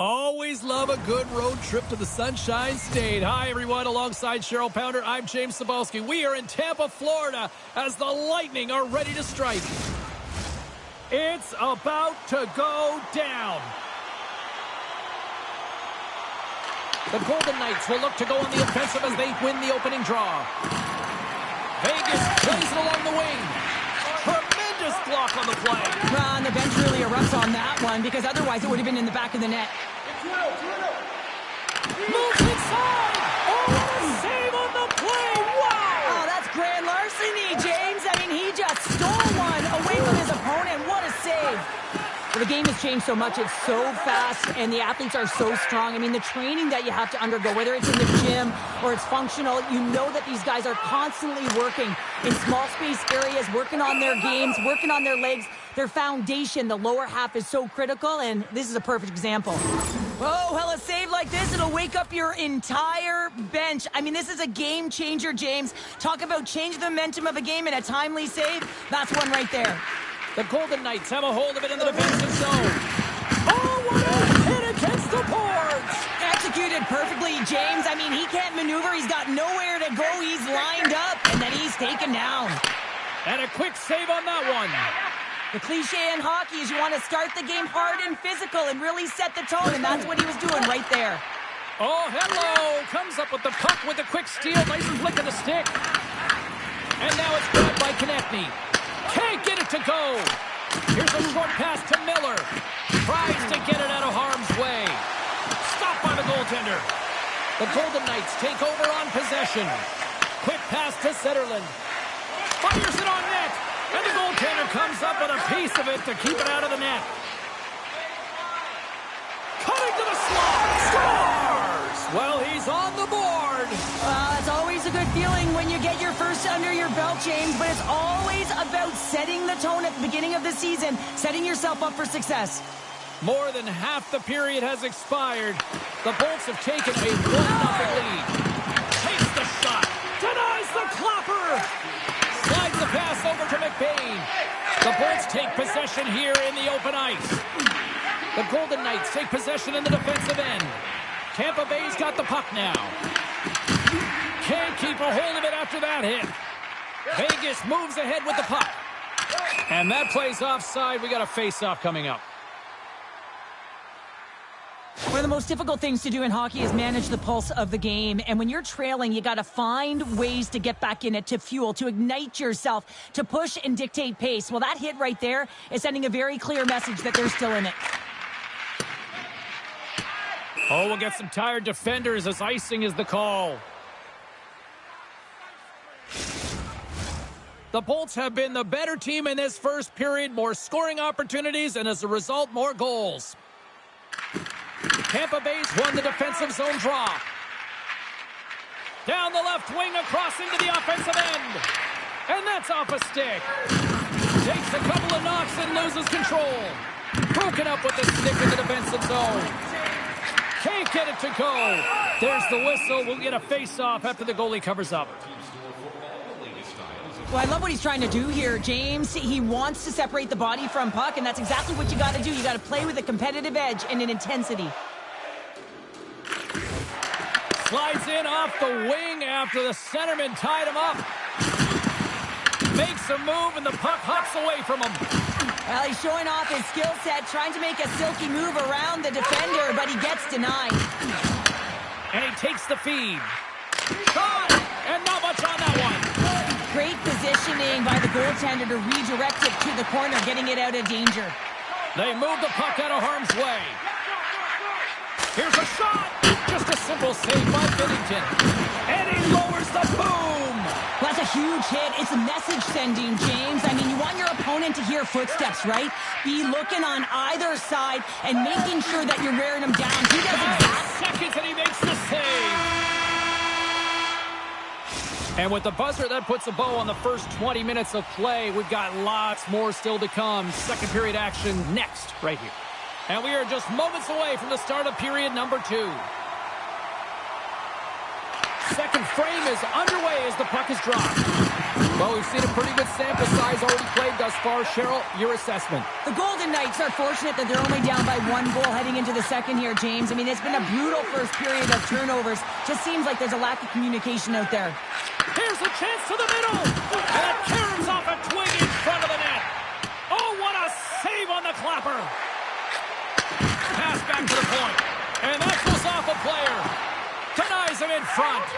Always love a good road trip to the Sunshine State. Hi, everyone. Alongside Cheryl Pounder, I'm James Cebulski. We are in Tampa, Florida, as the Lightning are ready to strike. It's about to go down. The Golden Knights will look to go on the offensive as they win the opening draw. Vegas plays it along the wing. Tremendous block on the play. Ron, the bench really erupts on that one because otherwise it would have been in the back of the net. Moves inside. Oh, what a save on the play. Wow. Oh, that's grand larceny, James. I mean, he just stole one away from his opponent. What a save. Well, the game has changed so much. It's so fast, and the athletes are so strong. I mean, the training that you have to undergo, whether it's in the gym or it's functional, you know that these guys are constantly working in small space areas, working on their games, working on their legs. Their foundation, the lower half, is so critical, and this is a perfect example. Oh, well, a save like this, it'll wake up your entire bench. I mean, this is a game changer, James. Talk about change the momentum of a game in a timely save. That's one right there. The Golden Knights have a hold of it in the defensive zone. Oh, what a hit against the boards! Executed perfectly, James. I mean, he can't maneuver. He's got nowhere to go. He's lined up, and then he's taken down. And a quick save on that one. The cliche in hockey is you want to start the game hard and physical and really set the tone, and that's what he was doing right there. Oh, hello! Comes up with the puck with a quick steal. Nice flick of the stick. And now it's grabbed by Konechny. Can't get it to go. Here's a short pass to Miller. Tries to get it out of harm's way. Stopped by the goaltender. The Golden Knights take over on possession. Quick pass to Zetterlund. Fires it on net. And the goaltender comes up with a piece of it to keep it out of the net. Cutting to the slot. Scores! Well, he's on the board. It's always a good feeling when you get your first under your belt, James, but it's always about setting the tone at the beginning of the season, setting yourself up for success. More than half the period has expired. The Bolts have taken a 1-0 lead. Takes the shot. Denies the clapper. Slides the pass over to McBain. The Bolts take possession here in the open ice. The Golden Knights take possession in the defensive end. Tampa Bay's got the puck now. Can't keep a hold of it after that hit. Vegas moves ahead with the puck. And that play's offside. We got a face-off coming up. One of the most difficult things to do in hockey is manage the pulse of the game. And when you're trailing, you got to find ways to get back in it, to fuel, to ignite yourself, to push and dictate pace. Well, that hit right there is sending a very clear message that they're still in it. Oh, we'll get some tired defenders as icing is the call. The Bolts have been the better team in this first period. More scoring opportunities, and as a result, more goals. Tampa Bay's won the defensive zone draw. Down the left wing, across into the offensive end. And that's off a stick. Takes a couple of knocks and loses control. Broken up with the stick in the defensive zone. Can't get it to go. There's the whistle. We'll get a face-off after the goalie covers up. Well, I love what he's trying to do here, James. He wants to separate the body from puck, and that's exactly what you got to do. You got to play with a competitive edge and an intensity. Slides in off the wing after the centerman tied him up. Makes a move, and the puck hops away from him. Well, he's showing off his skill set, trying to make a silky move around the defender, but he gets denied. And he takes the feed. Shot! And not much on that one. Great positioning by the goaltender to redirect it to the corner, getting it out of danger. They move the puck out of harm's way. Here's a shot! Just a simple save by Binnington. And he lowers the boom! Well, that's a huge hit. It's a message sending, James. I mean, you want your opponent to hear footsteps, right? Be looking on either side and making sure that you're wearing them down. He does exactly. Seconds and he makes the save. And with the buzzer, that puts a bow on the first 20 minutes of play. We've got lots more still to come. Second period action next, right here. And we are just moments away from the start of period number 2. Second frame is underway as the puck is dropped. Well, we've seen a pretty good sample size already played thus far. Cheryl, your assessment. The Golden Knights are fortunate that they're only down by 1 goal heading into the second here, James. I mean, it's been a brutal first period of turnovers. Just seems like there's a lack of communication out there. Here's a chance to the middle. And it caroms off a twig in front of the net. Oh, what a save on the clapper. Pass back to the point. And that goes off a player. Denies him in front.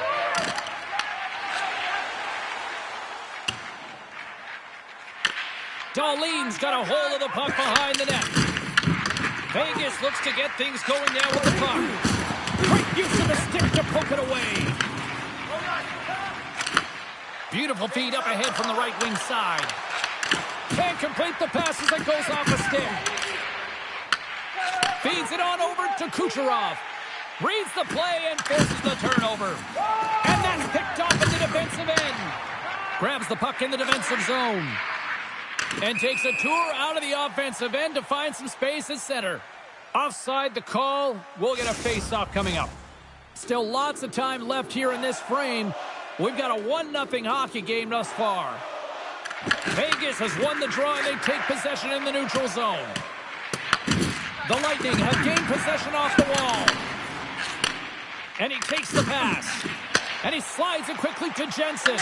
Darlene's got a hold of the puck behind the net. Vegas looks to get things going now with the puck. Great use of the stick to poke it away. Beautiful feed up ahead from the right wing side. Can't complete the pass as it goes off a stick. Feeds it on over to Kucherov. Reads the play and forces the turnover. And that's picked off at the defensive end. Grabs the puck in the defensive zone. And takes a tour out of the offensive end to find some space at center. Offside the call. We'll get a face-off coming up. Still lots of time left here in this frame. We've got a 1-0 hockey game thus far. Vegas has won the draw and they take possession in the neutral zone. The Lightning have gained possession off the wall. And he takes the pass. And he slides it quickly to Jensen.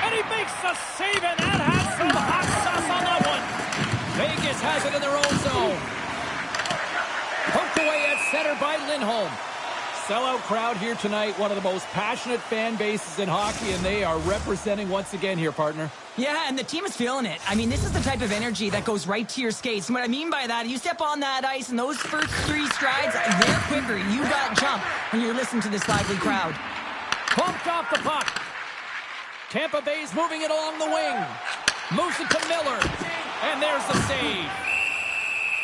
And he makes the save, and that has some hot sauce on that one. Vegas has it in their own zone. Poked away at center by Lindholm. Sellout crowd here tonight. One of the most passionate fan bases in hockey, and they are representing once again here, partner. Yeah, and the team is feeling it. I mean, this is the type of energy that goes right to your skates. And what I mean by that, you step on that ice, and those first 3 strides, they're quicker. You got jump when you're listening to this lively crowd. Pumped off the puck. Tampa Bay's moving it along the wing. Moves it to Miller. And there's the save.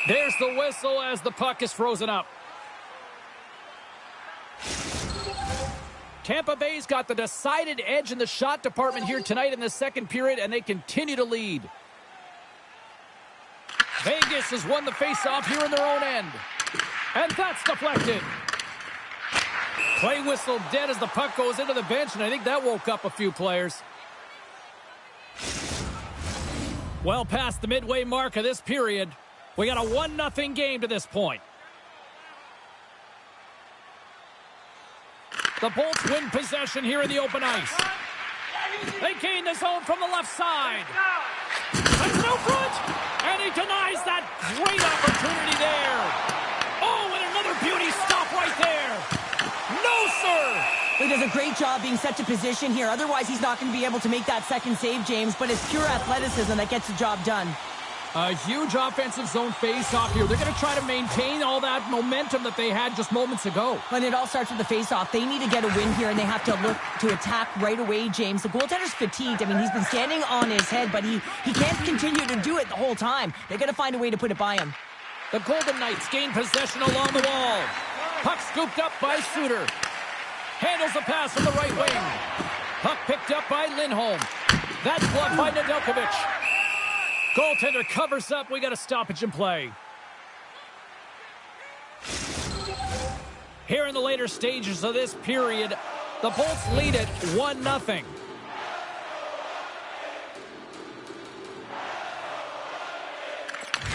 There's the whistle as the puck is frozen up. Tampa Bay's got the decided edge in the shot department here tonight in the second period, and they continue to lead. Vegas has won the faceoff here in their own end. And that's deflected. Play whistle dead as the puck goes into the bench, and I think that woke up a few players. Well past the midway mark of this period. We got a 1-0 game to this point. The Bolts win possession here in the open ice. They gain the zone from the left side. Puts it out front, and he denies that great opportunity there. Oh, and another beauty stop right there. No, sir! He does a great job being set to position here. Otherwise, he's not going to be able to make that second save, James. But it's pure athleticism that gets the job done. A huge offensive zone face-off here. They're going to try to maintain all that momentum that they had just moments ago. When it all starts with the face-off, they need to get a win here, and they have to look to attack right away, James. The goaltender's fatigued. I mean, he's been standing on his head, but he can't continue to do it the whole time. They got to find a way to put it by him. The Golden Knights gain possession along the wall. Puck scooped up by Suter. Handles the pass from the right wing. Puck picked up by Lindholm. That's blocked by Nedeljkovic. Goaltender covers up. We got a stoppage in play. Here in the later stages of this period, the Bolts lead it 1-0.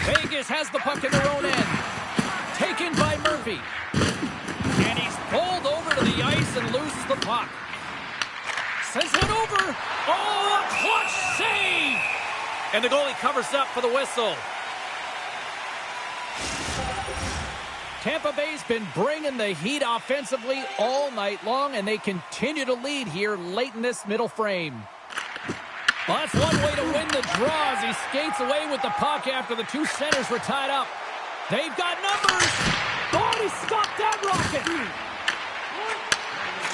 Vegas has the puck in their own end. Taken by Murphy. And he's pulled over to the ice and loses the puck. Sends it over. Oh, a clutch save! And the goalie covers up for the whistle. Tampa Bay's been bringing the heat offensively all night long, and they continue to lead here late in this middle frame. Well, that's one way to win the draw as he skates away with the puck after the two centers were tied up. They've got numbers. Oh, he stopped that rocket.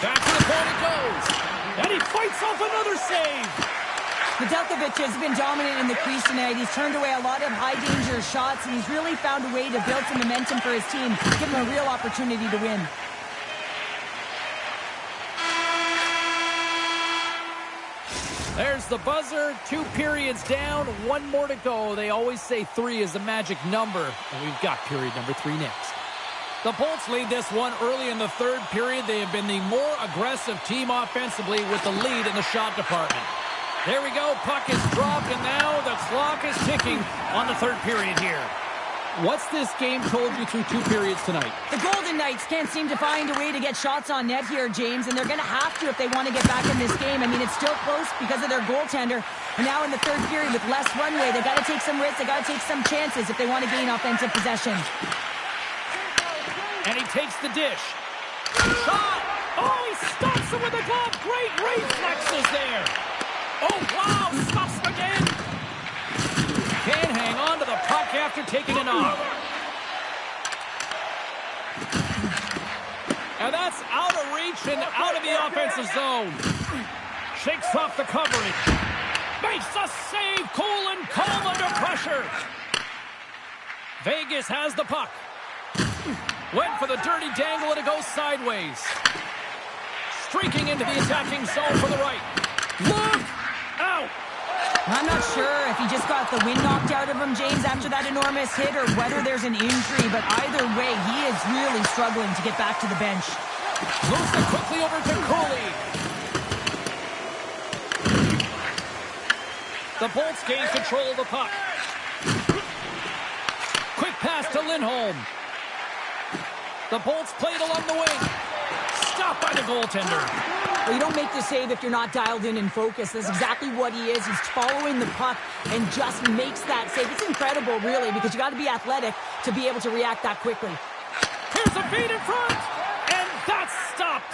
Back to the point it goes. And he fights off another save. Nedeljkovic has been dominant in the crease tonight. He's turned away a lot of high-danger shots, and he's really found a way to build some momentum for his team, give him a real opportunity to win. There's the buzzer. 2 periods down, 1 more to go. They always say 3 is the magic number, and we've got period number 3 next. The Bolts lead this one early in the third period. They have been the more aggressive team offensively with the lead in the shot department. There we go. Puck is dropped, and now the clock is ticking on the third period here. What's this game told you through 2 periods tonight? The Golden Knights can't seem to find a way to get shots on net here, James, and they're going to have to if they want to get back in this game. I mean, it's still close because of their goaltender. And now in the third period with less runway, they got to take some risks. They got to take some chances if they want to gain offensive possession. And he takes the dish. Shot! Oh, he stops him with a glove. Great reflexes there. Oh, wow, stops him again. Can't hang on to the puck after taking a knock. And that's out of reach and out of the offensive zone. Shakes off the coverage. Makes a save. Cool and calm under pressure. Vegas has the puck. Went for the dirty dangle and it goes sideways. Streaking into the attacking zone for the right. Look out! I'm not sure if he just got the wind knocked out of him, James, after that enormous hit, or whether there's an injury, but either way, he is really struggling to get back to the bench. Moves it quickly over to Cooley. The Bolts gain control of the puck. Quick pass to Lindholm. The Bolts played along the wing. Stopped by the goaltender. Well, you don't make the save if you're not dialed in and focused. That's exactly what he is. He's following the puck and just makes that save. It's incredible, really, because you got to be athletic to be able to react that quickly. Here's a feed in front, and that's stopped.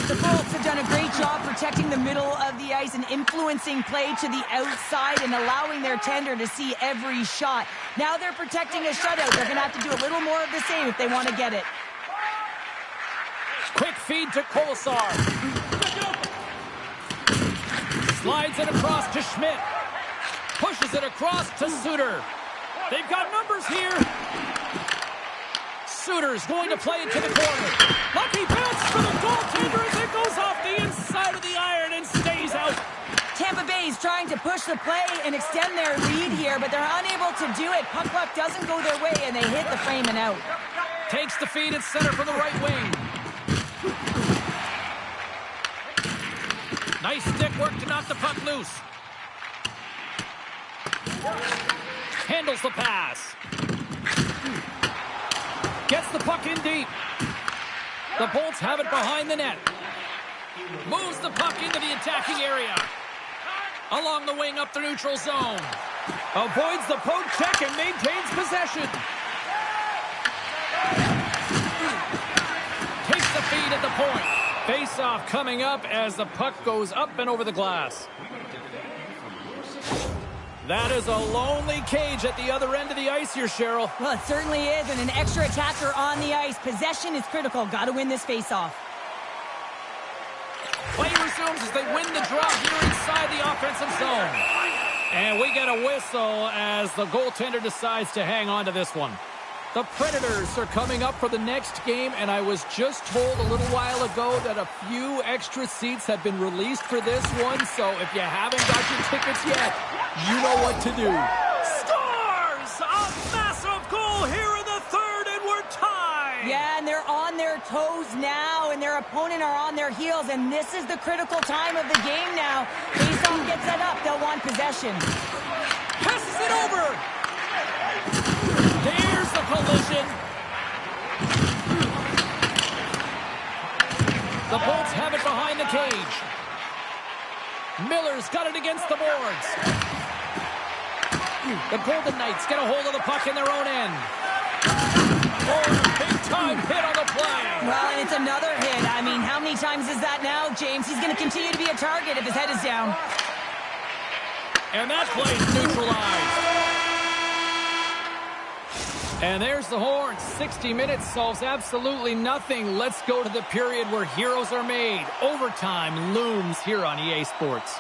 The Bolts have done a great job protecting the middle of the ice and influencing play to the outside and allowing their tender to see every shot. Now they're protecting a shutout. They're going to have to do a little more of the same if they want to get it. Quick feed to Kolesar. Slides it across to Schmidt. Pushes it across to Suter. They've got numbers here. Suter's going to play it to the corner. Lucky bounce for the goaltender as it goes off the inside of the iron and stays out. Tampa Bay is trying to push the play and extend their lead here, but they're unable to do it. Puck luck doesn't go their way, and they hit the frame and out. Takes the feed at center from the right wing. Nice stick work to knock the puck loose. Handles the pass. Gets the puck in deep. The Bolts have it behind the net. Moves the puck into the attacking area. Along the wing up the neutral zone. Avoids the poke check and maintains possession. Takes the feed at the point. Face-off coming up as the puck goes up and over the glass. That is a lonely cage at the other end of the ice here, Cheryl. Well, it certainly is, and an extra attacker on the ice. Possession is critical. Got to win this face-off. Play resumes as they win the draw here inside the offensive zone. And we get a whistle as the goaltender decides to hang on to this one. The Predators are coming up for the next game, and I was just told a little while ago that a few extra seats have been released for this one, so if you haven't got your tickets yet, you know what to do. Scores! A massive goal here in the third, and we're tied! Yeah, and they're on their toes now, and their opponent are on their heels, and this is the critical time of the game now. Faceoff gets set up. They'll want possession. Passes it over! There's the collision. The Bolts have it behind the cage. Miller's got it against the boards. The Golden Knights get a hold of the puck in their own end. Oh, big-time hit on the play. Well, and it's another hit. I mean, how many times is that now, James? He's going to continue to be a target if his head is down. And that play's neutralized. And there's the horn. 60 minutes solves absolutely nothing. Let's go to the period where heroes are made. Overtime looms here on EA Sports.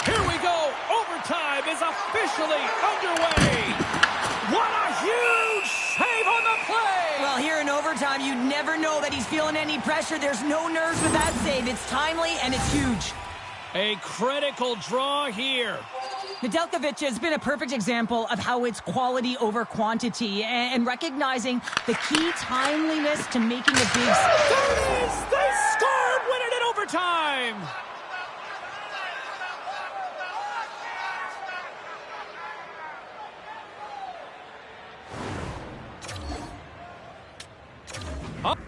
Here we go. Overtime is officially underway. What a huge save on the play. Well, here in overtime, you never know that he's feeling any pressure. There's no nerves with that save. It's timely, and it's huge. A critical draw here. Nedeljkovic has been a perfect example of how it's quality over quantity and recognizing the key timeliness to making a big... There it is! They scored! Win it in overtime! overtime. Up.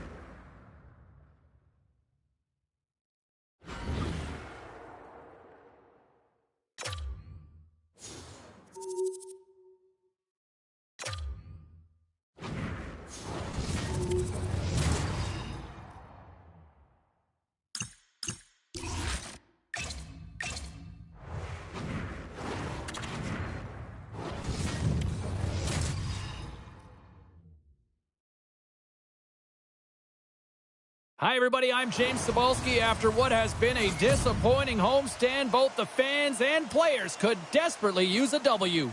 Hi, everybody. I'm James Cebulski. After what has been a disappointing homestand, both the fans and players could desperately use a W.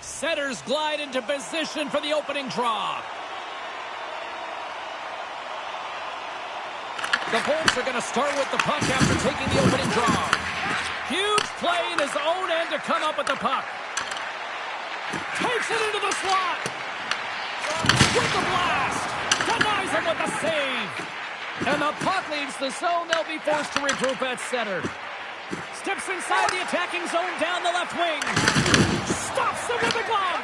Setters glide into position for the opening draw. The Bolts are going to start with the puck after taking the opening draw. Huge play in his own end to come up with the puck. Takes it into the slot. With the blast. Denies him with the save. And the puck leaves the zone. They'll be forced to regroup at center. Steps inside the attacking zone down the left wing. Stops him with the glove.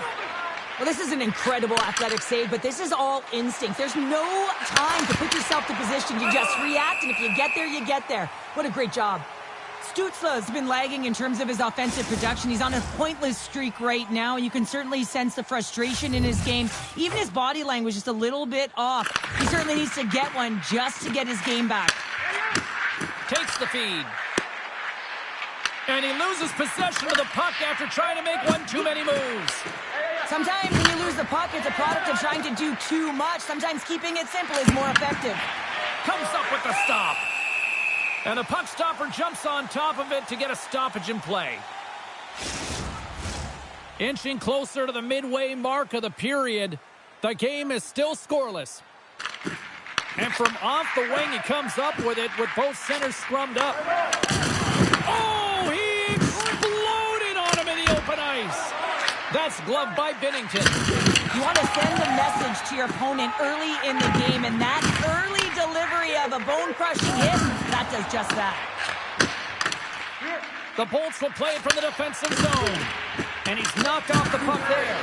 Well, this is an incredible athletic save, but this is all instinct. There's no time to put yourself to position. You just react, and if you get there, you get there. What a great job. Stützle's been lagging in terms of his offensive production. He's on a pointless streak right now, and you can certainly sense the frustration in his game. Even his body language is just a little bit off. He certainly needs to get one just to get his game back. Takes the feed. And he loses possession of the puck after trying to make one too many moves. Sometimes when you lose the puck, it's a product of trying to do too much. Sometimes keeping it simple is more effective. Comes up with the stop. And the puck stopper jumps on top of it to get a stoppage in play. Inching closer to the midway mark of the period, the game is still scoreless. And from off the wing, he comes up with it with both centers scrummed up. Oh, he exploded on him in the open ice. That's gloved by Binnington. You want to send a message to your opponent early in the game, and that early delivery of a bone-crushing hit, that does just that. The Bolts will play it from the defensive zone. And he's knocked off the puck there.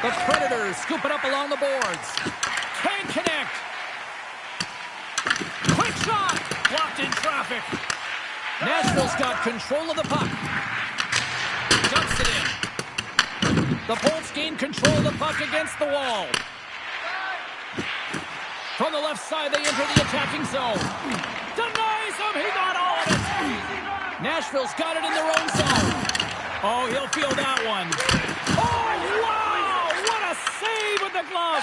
The Predators scoop it up along the boards. Can't connect. Quick shot. Blocked in traffic. Nashville's got control of the puck. Dumps it in. The Bolts gain control of the puck against the wall. From the left side, they enter the attacking zone. Denies him. He got all of it. Nashville's got it in their own zone. Oh, he'll feel that one. Oh, wow! What a save with the glove.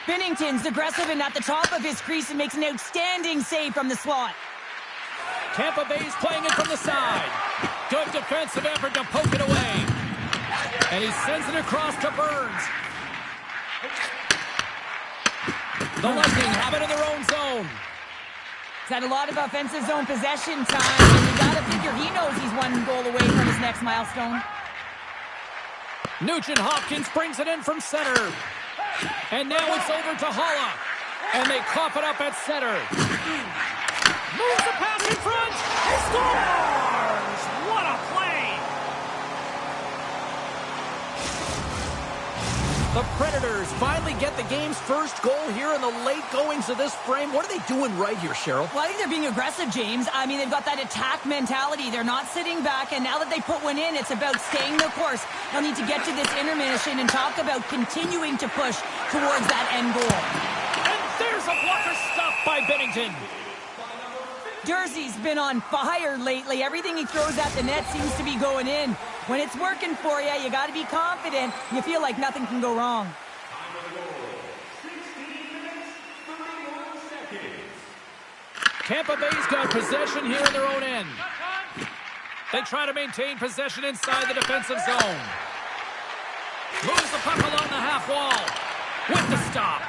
Binnington's aggressive and at the top of his crease and makes an outstanding save from the slot. Tampa Bay's playing it from the side. Good defensive effort to poke it away. And he sends it across to Burns. The Lightning have it in their own zone. He's had a lot of offensive zone possession time, and you gotta figure he knows he's one goal away from his next milestone. Nugent Hopkins brings it in from center. And now it's over to Holla. And they cough it up at center. Moves the pass in front. Scores! What a play! The Predators finally get the game's first goal here in the late goings of this frame. What are they doing right here, Cheryl? Well, I think they're being aggressive, James. I mean, they've got that attack mentality. They're not sitting back, and now that they put one in, it's about staying the course. They'll need to get to this intermission and talk about continuing to push towards that end goal. And there's a blocker stop by Binnington. Jersey's been on fire lately. Everything he throws at the net seems to be going in. When it's working for you, you got to be confident. You feel like nothing can go wrong. Tampa Bay's got possession here in their own end. They try to maintain possession inside the defensive zone. Moves the puck along the half wall. With the stop.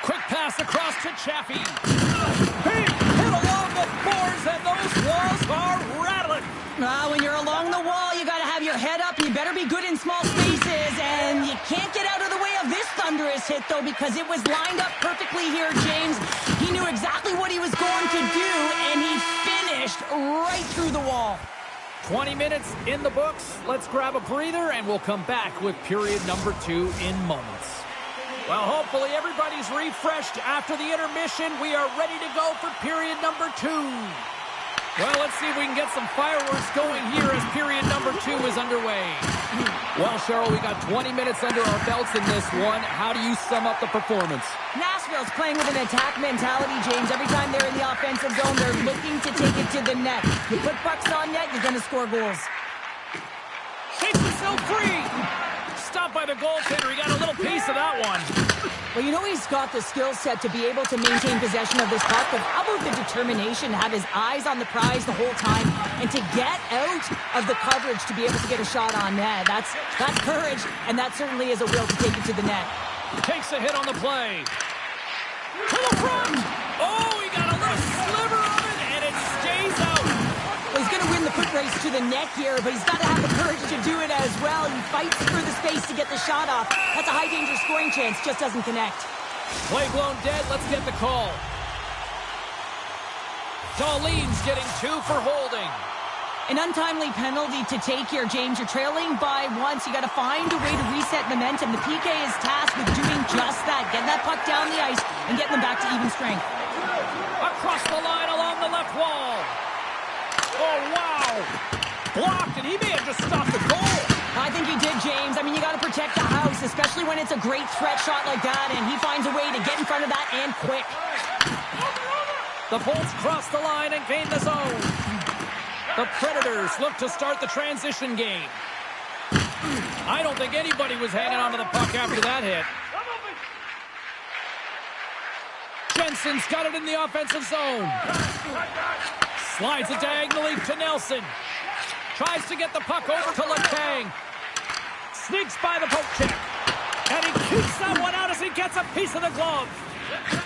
Quick pass across to Chaffee. Hit along the boards, and those walls are rattling. When you're along the wall, you got to have your head up, and you better be good in small spaces, and you can't get out of the way of this under his hit, though, because it was lined up perfectly here, James. He knew exactly what he was going to do, and he finished right through the wall. 20 minutes in the books. Let's grab a breather, and we'll come back with period number 2 in moments. Well, hopefully everybody's refreshed after the intermission. We are ready to go for period number 2. Well, let's see if we can get some fireworks going here as period number 2 is underway. Well, Cheryl, we got 20 minutes under our belts in this one. How do you sum up the performance? Nashville's playing with an attack mentality, James. Every time they're in the offensive zone, they're looking to take it to the net. You put pucks on net, you're going to score goals. Takes himself free. Stopped by the goaltender. He got a little piece of that one. Well, you know he's got the skill set to be able to maintain possession of this puck, but how about the determination to have his eyes on the prize the whole time and to get out of the coverage to be able to get a shot on net? That's courage, and that certainly is a will to take it to the net. Takes a hit on the play. To the front. Oh, he got a little sliver of it, and it stays out. Well, he's going to win the foot race to the net here, but he's got to have the courage to do it as well. He fights through the space to get the shot off. That's a high-danger scoring chance, just doesn't connect. Play blown dead. Let's get the call. Darlene's getting 2 for holding. An untimely penalty to take here, James. You're trailing by once. You got to find a way to reset momentum. The PK is tasked with doing just that. Getting that puck down the ice and getting them back to even strength. Across the line along the left wall. Oh, wow. Blocked, and he may have just stopped the goal. I think he did, James. I mean, you got to protect the house, especially when it's a great threat shot like that, and he finds a way to get in front of that and quick. The Bolts cross the line and gain the zone. The Predators look to start the transition game. I don't think anybody was hanging onto the puck after that hit. Jensen's got it in the offensive zone. Slides it diagonally to Nelson. Tries to get the puck over to Letang. Sneaks by the poke check. And he keeps that one out as he gets a piece of the glove.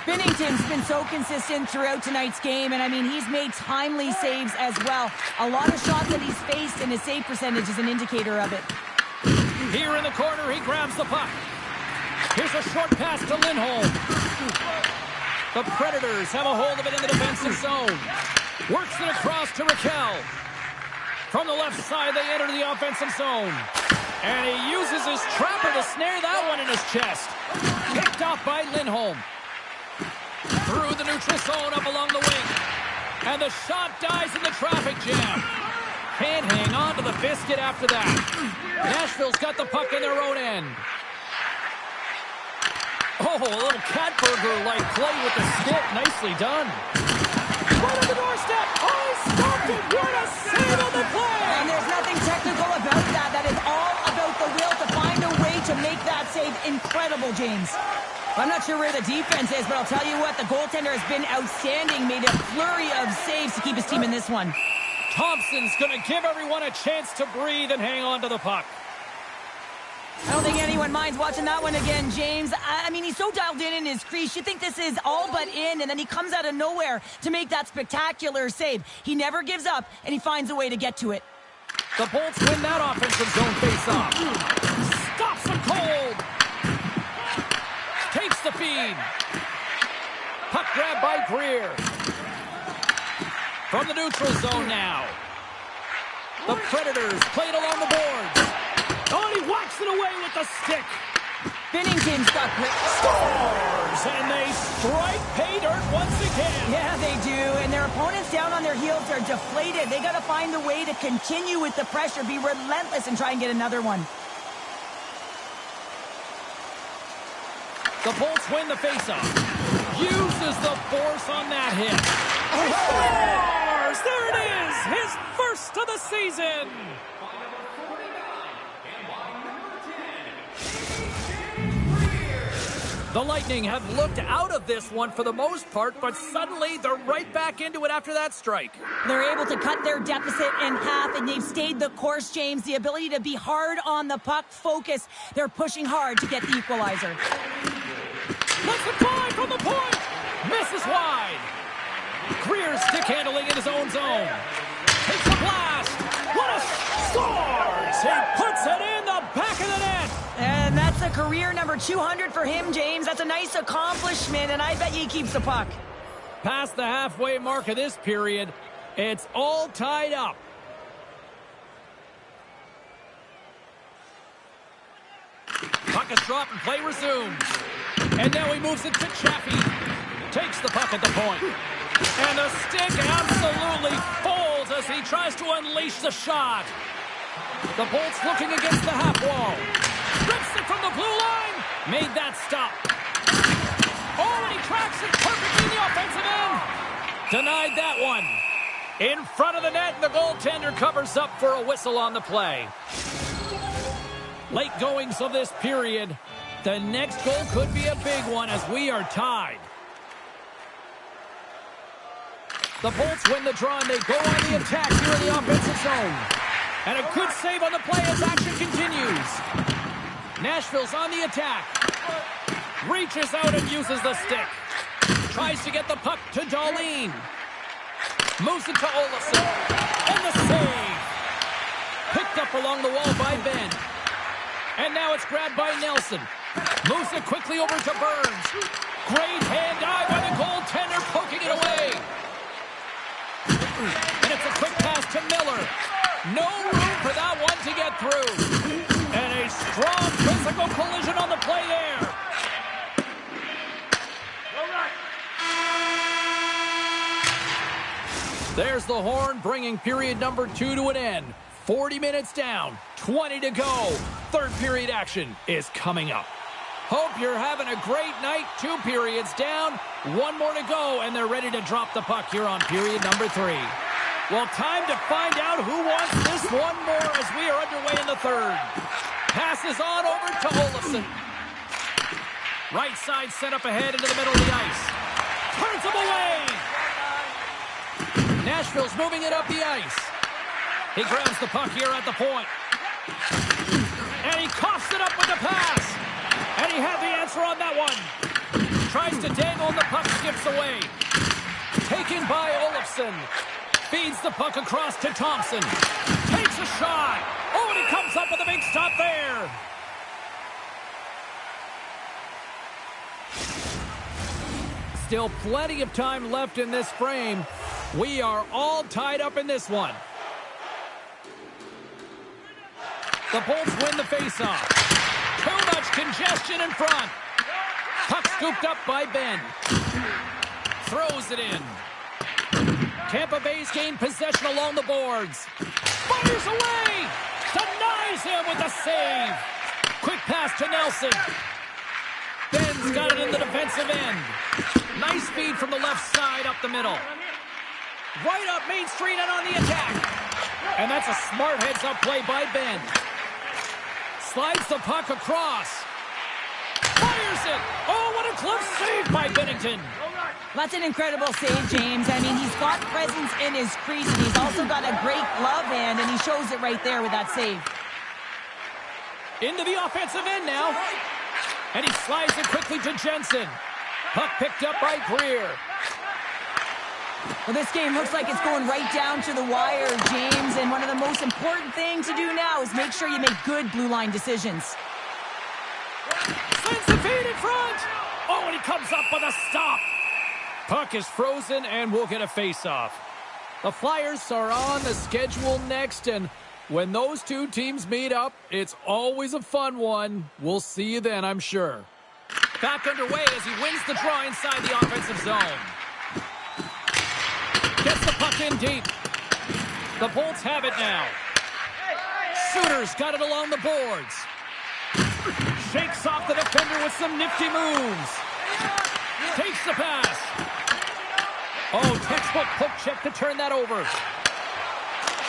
Binnington's been so consistent throughout tonight's game, and I mean, he's made timely saves as well. A lot of shots that he's faced, and his save percentage is an indicator of it. Here in the corner, he grabs the puck. Here's a short pass to Lindholm. The Predators have a hold of it in the defensive zone. Works it across to Raquel. From the left side, they enter the offensive zone. And he uses his trapper to snare that one in his chest. Picked off by Lindholm. Through the neutral zone up along the wing. And the shot dies in the traffic jam. Can't hang on to the biscuit after that. Nashville's got the puck in their own end. Oh, a little Catburger-like play with the stick. Nicely done. Right on the doorstep. Oh, stopped it. What a save on the play. And there's nothing technical about that. That is all about the will to find a way to make that save incredible, James. I'm not sure where the defense is, but I'll tell you what, the goaltender has been outstanding. Made a flurry of saves to keep his team in this one. Thompson's going to give everyone a chance to breathe and hang on to the puck. I don't think anyone minds watching that one again, James. I mean, he's so dialed in his crease. You think this is all but in, and then he comes out of nowhere to make that spectacular save. He never gives up, and he finds a way to get to it. The Bolts win that offensive zone face-off. Stops him cold. Takes the feed. Puck grab by Greer. From the neutral zone now. The Predators play it along the boards. Oh, and he whacks it away with the stick. Binnington's got great Scores! And they strike pay dirt once again. Yeah, they do. And their opponents down on their heels are deflated. They got to find a way to continue with the pressure, be relentless, and try and get another one. The Bolts win the faceoff. Uses the force on that hit. Scores! There it is! His first of the season! The Lightning have looked out of this one for the most part, but suddenly they're right back into it after that strike. They're able to cut their deficit in half, and they've stayed the course, James. The ability to be hard on the puck, focus. They're pushing hard to get the equalizer. Let's apply from the point! Misses wide. Greer stick handling in his own zone. Takes a blast. What a scores! He puts it in the back of the net. And that's That's a career number 200 for him, James. That's a nice accomplishment, and I bet you he keeps the puck. Past the halfway mark of this period, it's all tied up. Puck is dropped and play resumes. And now he moves it to Chaffee. Takes the puck at the point. And the stick absolutely folds as he tries to unleash the shot. The Bolts looking against the half wall. Rips it from the blue line. Made that stop. Oh, and he tracks it perfectly in the offensive end. Denied that one. In front of the net, and the goaltender covers up for a whistle on the play. Late goings of this period. The next goal could be a big one as we are tied. The Bolts win the draw and they go on the attack here in the offensive zone. And a good save on the play as action continues. Nashville's on the attack. Reaches out and uses the stick. Tries to get the puck to Dahlin. Moves it to Olofsson. And the save. Picked up along the wall by Ben. And now it's grabbed by Nelson. Moves it quickly over to Burns. Great hand-eye by the goaltender, poking it away. And it's a quick pass to Miller. No room for that one to get through. And a strong physical collision on the play there. There's the horn, bringing period number 2 to an end. 40 minutes down, 20 to go. Third period action is coming up. Hope you're having a great night. 2 periods down, 1 more to go, and they're ready to drop the puck here on period number 3. Well, time to find out who wants this one more as we are underway in the third. Passes on over to Olofsson. Right side set up ahead into the middle of the ice. Turns him away. Nashville's moving it up the ice. He grabs the puck here at the point. And he coughs it up with the pass. And he had the answer on that one. Tries to dangle and the puck skips away. Taken by Olofsson. Feeds the puck across to Thompson. Takes a shot. Oh, and he comes up with a big stop there. Still plenty of time left in this frame. We are all tied up in this one. The Bolts win the faceoff. Too much congestion in front. Puck scooped up by Ben. Throws it in. Tampa Bay's gained possession along the boards. Fires away. Denies him with a save. Quick pass to Nelson. Ben's got it in the defensive end. Nice feed from the left side up the middle. Right up Main Street and on the attack. And that's a smart heads-up play by Ben. Slides the puck across. Fires it. Oh, what a close save by Binnington. That's an incredible save, James. I mean, he's got presence in his crease, and he's also got a great glove hand, and he shows it right there with that save. Into the offensive end now. And he slides it quickly to Jensen. Puck picked up by Greer. Well, this game looks like it's going right down to the wire, James, and one of the most important things to do now is make sure you make good blue line decisions. Sends the feed in front. Oh, and he comes up with a stop. Puck is frozen, and we'll get a face-off. The Flyers are on the schedule next, and when those two teams meet up, it's always a fun one. We'll see you then, I'm sure. Back underway as he wins the draw inside the offensive zone. Gets the puck in deep. The Bolts have it now. Suter's got it along the boards. Shakes off the defender with some nifty moves. Takes the pass. Oh, textbook poke check to turn that over.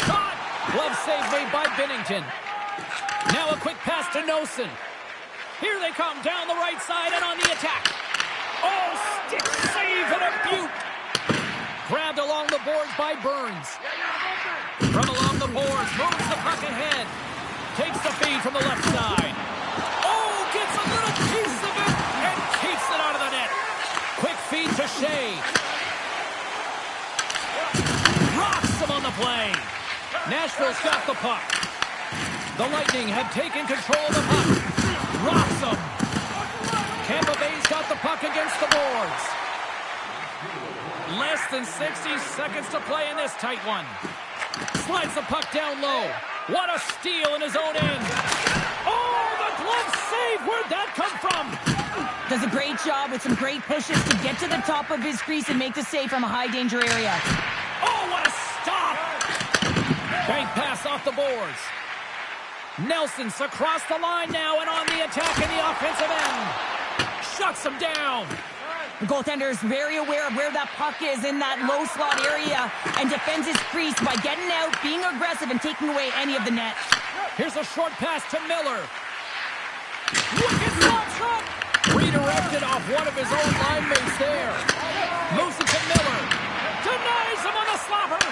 Shot! Glove save made by Binnington. Now a quick pass to Nosen. Here they come down the right side and on the attack. Oh, stick save and a beaut. Grabbed along the boards by Burns. From along the boards, moves the puck ahead. Takes the feed from the left side. Oh, gets a little piece of it and keeps it out of the net. Quick feed to Shea. Rocks him on the play. Nashville's got the puck. The Lightning have taken control of the puck. Rocks them. Tampa Bay's got the puck against the boards. Less than 60 seconds to play in this tight one. Slides the puck down low. What a steal in his own end. Oh, the glove save. Where'd that come from? Does a great job with some great pushes to get to the top of his crease and make the save from a high-danger area. Oh, what a stop. Bank pass off the boards. Nelson's across the line now and on the attack in the offensive end. Shuts him down. The goaltender is very aware of where that puck is in that low slot area and defends his crease by getting out, being aggressive, and taking away any of the net. Here's a short pass to Miller. Wicked slot shot. Redirected off one of his own line mates there. Moves it to Miller. Denies him on the slapper.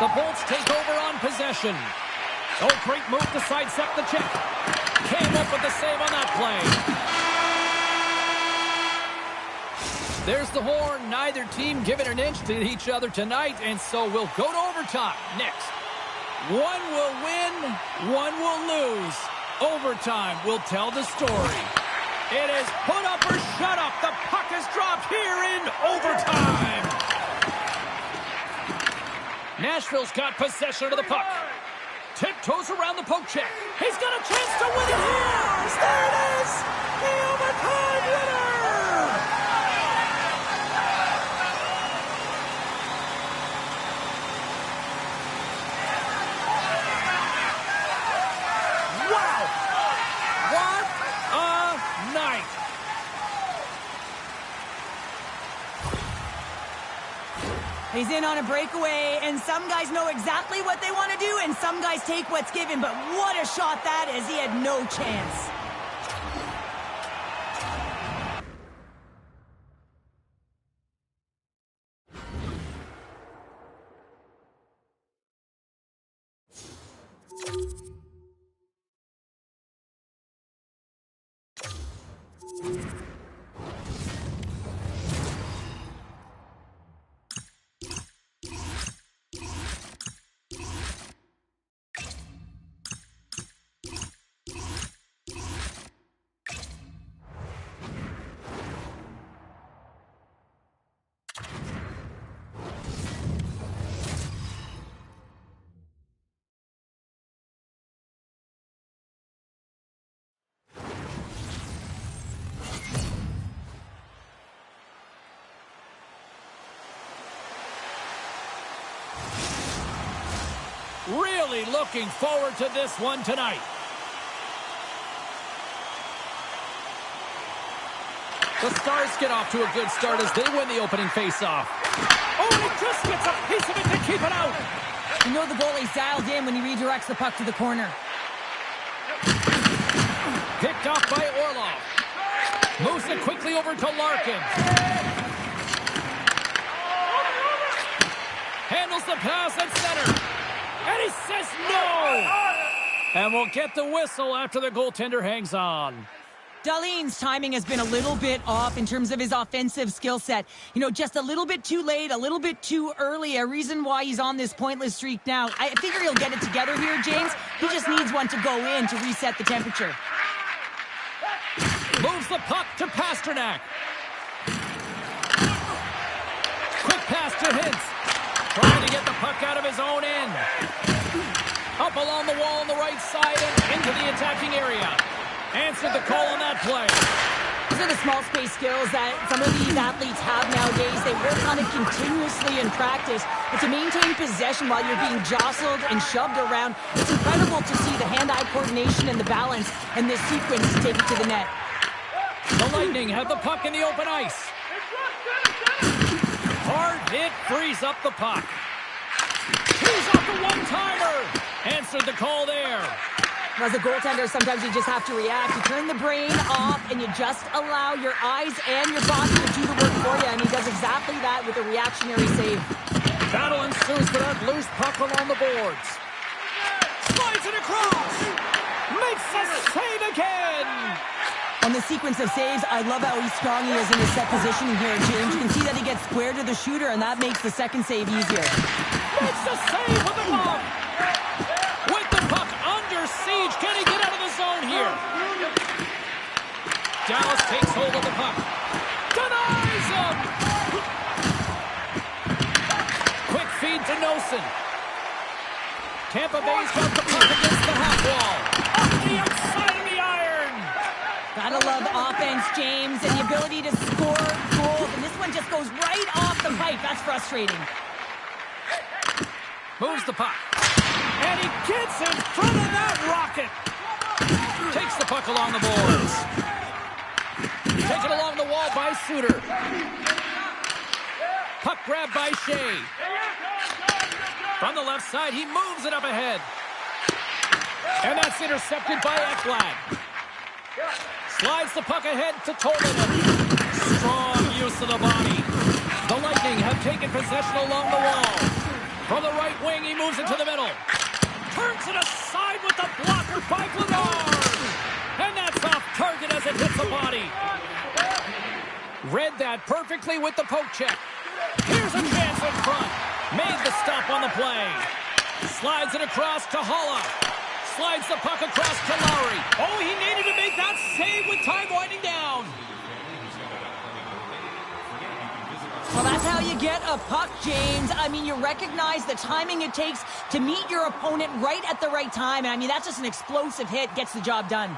The Bolts take over on possession. Oh, great move to sidestep the check. Came up with the save on that play. There's the horn. Neither team giving an inch to each other tonight, and so we'll go to overtime next. One will win, one will lose. Overtime will tell the story. It is put up or shut up. The puck is dropped here in overtime. Nashville's got possession of the puck. Tiptoes around the poke check. He's got a chance to win it here. There it is. The overtime winner. Wow. What a night. He's in on a breakaway, and some guys know exactly what they want to do, and some guys take what's given, but what a shot that is. He had no chance. Really looking forward to this one tonight. The Stars get off to a good start as they win the opening faceoff. Oh, and he just gets a piece of it to keep it out. You know the goalie's dialed in when he redirects the puck to the corner. Picked off by Orlov. Moves it quickly over to Larkin. Handles the pass at center. And he says no! And we'll get the whistle after the goaltender hangs on. Dahlin's timing has been a little bit off in terms of his offensive skill set. You know, just a little bit too late, a little bit too early. A reason why he's on this pointless streak now. I figure he'll get it together here, James. He just needs one to go in to reset the temperature. Moves the puck to Pasternak. Quick pass to Hintz. Trying to get the puck out of his own end. Up along the wall on the right side and into the attacking area. Answered the call on that play. These are the small space skills that some of these athletes have nowadays. They work on it continuously in practice. But to maintain possession while you're being jostled and shoved around, it's incredible to see the hand-eye coordination and the balance in this sequence to take it to the net. The Lightning have the puck in the open ice. Hard hit frees up the puck. He's off the one-timer. Answered the call there. As a goaltender, sometimes you just have to react. You turn the brain off and you just allow your eyes and your body to do the work for you. And he does exactly that with a reactionary save. Battle ensues for that loose puck along the boards. Slides it across. Makes the save again. On the sequence of saves, I love how strong he is in his set positioning here, James. You can see that he gets square to the shooter, and that makes the second save easier. Makes the save with the glove. With the puck under advantage. Can he get out of the zone here? Dallas takes hold of the puck. Denies him! Quick feed to Nosen. Tampa Bay's got the puck against the half wall. Off the outside of the iron! Gotta love offense, James, and the ability to score goals. And this one just goes right off the pipe. That's frustrating. Moves the puck. And he gets in front of that rocket. Takes the puck along the boards. Taken along the wall by Suter. Puck grabbed by Shea. From the left side, he moves it up ahead. And that's intercepted by Ekblad. Slides the puck ahead to Tolvanen. Strong use of the body. The Lightning have taken possession along the wall. From the right wing, he moves it to the middle. Turns it aside with the blocker by Bladard. And that's off target as it hits the body. Read that perfectly with the poke check. Here's a chance in front. Made the stop on the play. Slides it across to Holla. Slides the puck across to Lowry. Oh, he needed to make that save with time winding down. Well, that's how you get a puck, James. I mean, you recognize the timing it takes to meet your opponent right at the right time. And I mean, that's just an explosive hit. Gets the job done.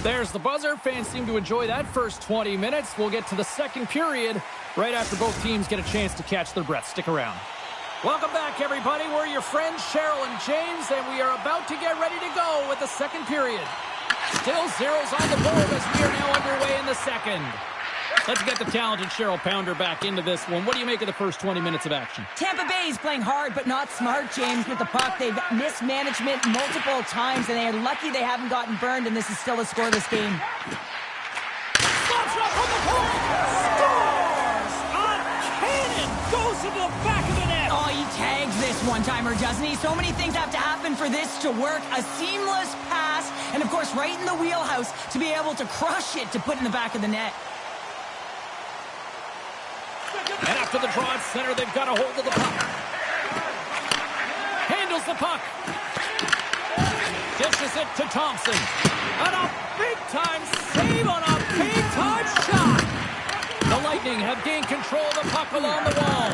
There's the buzzer. Fans seem to enjoy that first 20 minutes. We'll get to the second period right after both teams get a chance to catch their breath. Stick around. Welcome back, everybody. We're your friends, Cheryl and James, and we are about to get ready to go with the second period. Still zeros on the board as we are now underway in the second. Let's get the talented Cheryl Pounder back into this one. What do you make of the first 20 minutes of action? Tampa Bay is playing hard but not smart, James, with the puck. They've missed management multiple times, and they are lucky they haven't gotten burned, and this is still a scoreless game. Stops up from the point! Scores! A cannon goes into the back of the net! Oh, he tags this one-timer, doesn't he? So many things have to happen for this to work. A seamless pass, and of course right in the wheelhouse to be able to crush it to put in the back of the net. And after the draw at center, they've got a hold of the puck. Handles the puck. Dishes it to Thompson. And a big-time save on a big-time shot. The Lightning have gained control of the puck along the wall.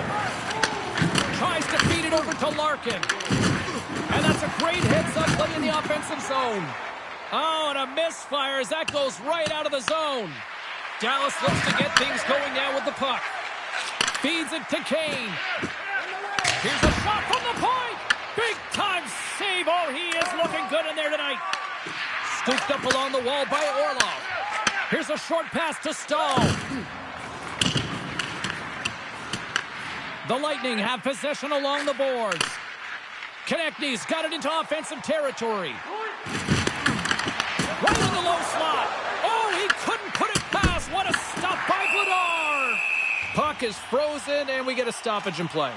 Tries to feed it over to Larkin. And that's a great heads-up play in the offensive zone. Oh, and a misfire as that goes right out of the zone. Dallas looks to get things going now with the puck. Feeds it to Kane. Here's a shot from the point. Big-time save. Oh, he is looking good in there tonight. Scooped up along the wall by Orlov. Here's a short pass to Stahl. The Lightning have possession along the boards. Konechny's got it into offensive territory. Right in the low slot. Oh, he couldn't put it past. What a stop by Bladard. Puck is frozen, and we get a stoppage in play.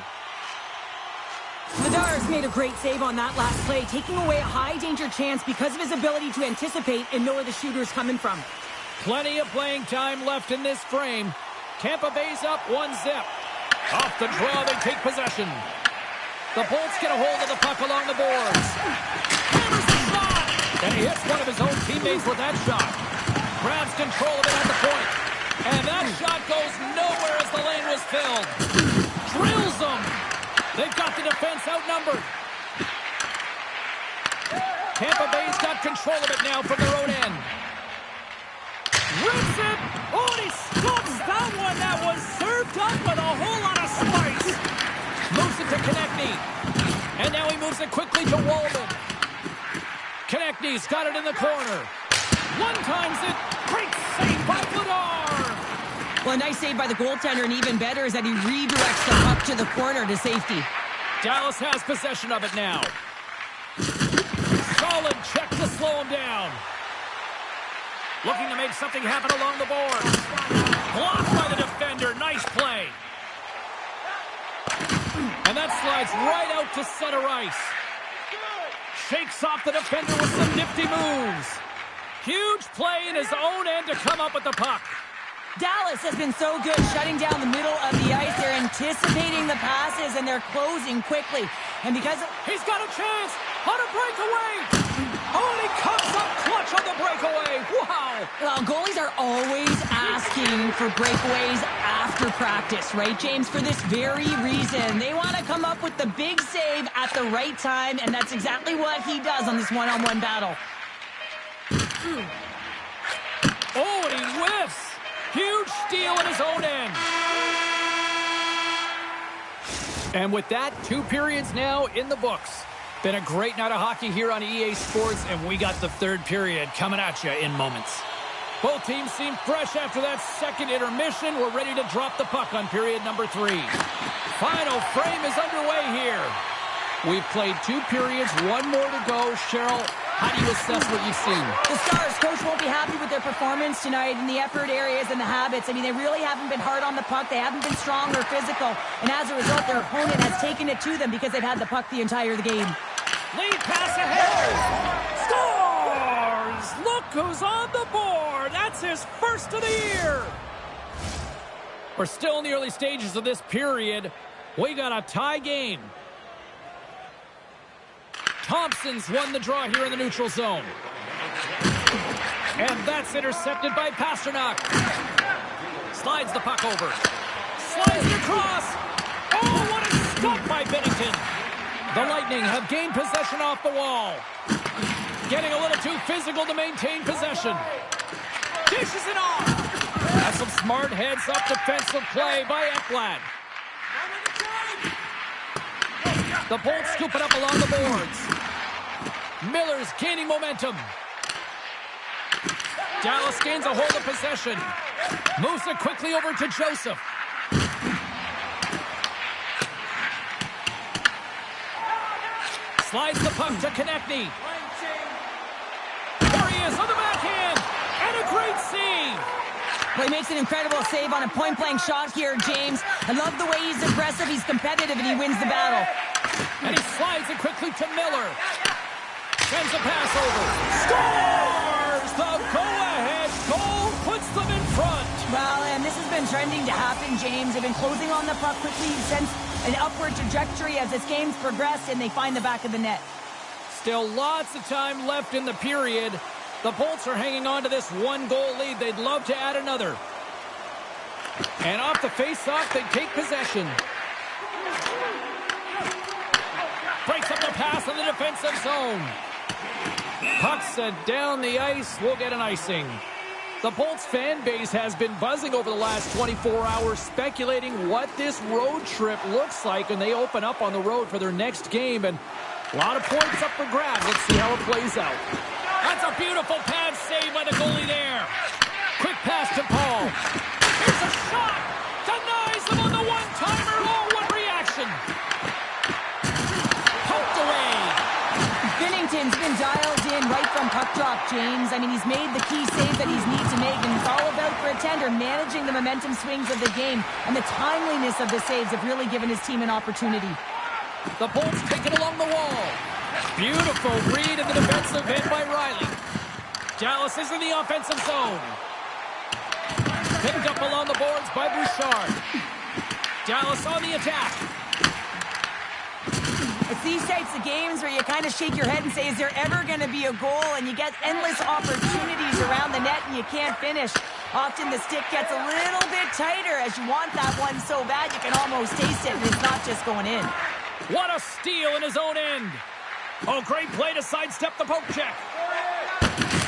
Vladar made a great save on that last play, taking away a high-danger chance because of his ability to anticipate and know where the shooter is coming from. Plenty of playing time left in this frame. Tampa Bay's up 1-0. Off the draw, they take possession. The Bolts get a hold of the puck along the boards. Hammers the shot! And he hits one of his own teammates with that shot. Grabs control of it at the point. And that shot goes nowhere as the lane was filled. Drills them. They've got the defense outnumbered. Tampa Bay's got control of it now from their own end. Rips it. Oh, and he stops that one. That was served up with a whole lot of spice. Moves it to Konechny. And now he moves it quickly to Walden. Konechny's got it in the corner. One times it. Great save by Bladard. Well, a nice save by the goaltender, and even better is that he redirects the puck to the corner to safety. Dallas has possession of it now. Solid check to slow him down. Looking to make something happen along the boards. Blocked by the defender. Nice play. And that slides right out to center ice. Shakes off the defender with some nifty moves. Huge play in his own end to come up with the puck. Dallas has been so good shutting down the middle of the ice. They're anticipating the passes, and they're closing quickly. And because he's got a chance on a breakaway. Oh, and he comes up clutch on the breakaway. Wow. Well, goalies are always asking for breakaways after practice, right, James? For this very reason. They want to come up with the big save at the right time, and that's exactly what he does on this one-on-one battle. Oh, and he whiffs. Huge steal in his own end. And with that, 2 periods now in the books. Been a great night of hockey here on EA Sports, and we got the 3rd period coming at you in moments. Both teams seem fresh after that second intermission. We're ready to drop the puck on period number 3. Final frame is underway here. We've played 2 periods, 1 more to go. Cheryl, how do you assess what you've seen? The Stars coach won't be happy with their performance tonight in the effort areas and the habits. I mean, they really haven't been hard on the puck. They haven't been strong or physical. And as a result, their opponent has taken it to them because they've had the puck the entire game. Lead pass ahead. Stars! Look who's on the board. That's his first of the year. We're still in the early stages of this period. We got a tie game. Thompson's won the draw here in the neutral zone. And that's intercepted by Pasternak. Slides the puck over. Slides it across. Oh, what a stop by Bennington. The Lightning have gained possession off the wall. Getting a little too physical to maintain possession. Dishes it off. That's some smart heads-up defensive play by Ekblad. The Bolts scoop it up along the boards. Miller's gaining momentum. Dallas gains a hold of possession. Moves it quickly over to Joseph. Slides the puck to Konechny. There he is on the backhand. And a great save. Well, he makes an incredible save on a point-blank shot here, James. I love the way he's aggressive, he's competitive, and he wins the battle. And he slides it quickly to Miller. Sends a pass over. Scores! The go-ahead goal puts them in front. Well, and this has been trending to happen, James. They've been closing on the puck quickly since an upward trajectory as this game's progressed, and they find the back of the net. Still lots of time left in the period. The Bolts are hanging on to this 1-goal lead. They'd love to add another. And off the face-off, they take possession. Breaks up the pass in the defensive zone. Puck sent down the ice. We'll get an icing. The Bolts fan base has been buzzing over the last 24 hours, speculating what this road trip looks like when they open up on the road for their next game. And a lot of points up for grabs. Let's see how it plays out. That's a beautiful pad save by the goalie there. Quick pass to Paul. Here's a shot. Denies them on the one-timer. Oh, what reaction. Poked away. Binnington's been dialed in right from puck drop, James. I mean, he's made the key save that he's needs to make, and it's all about for a tender managing the momentum swings of the game, and the timeliness of the saves have really given his team an opportunity. The Bolts take it along the wall. Beautiful read in the defensive end by Riley. Dallas is in the offensive zone. Picked up along the boards by Bouchard. Dallas on the attack. It's these types of games where you kind of shake your head and say, is there ever going to be a goal? And you get endless opportunities around the net and you can't finish. Often the stick gets a little bit tighter as you want that one so bad you can almost taste it, and it's not just going in. What a steal in his own end. Oh, great play to sidestep the poke check.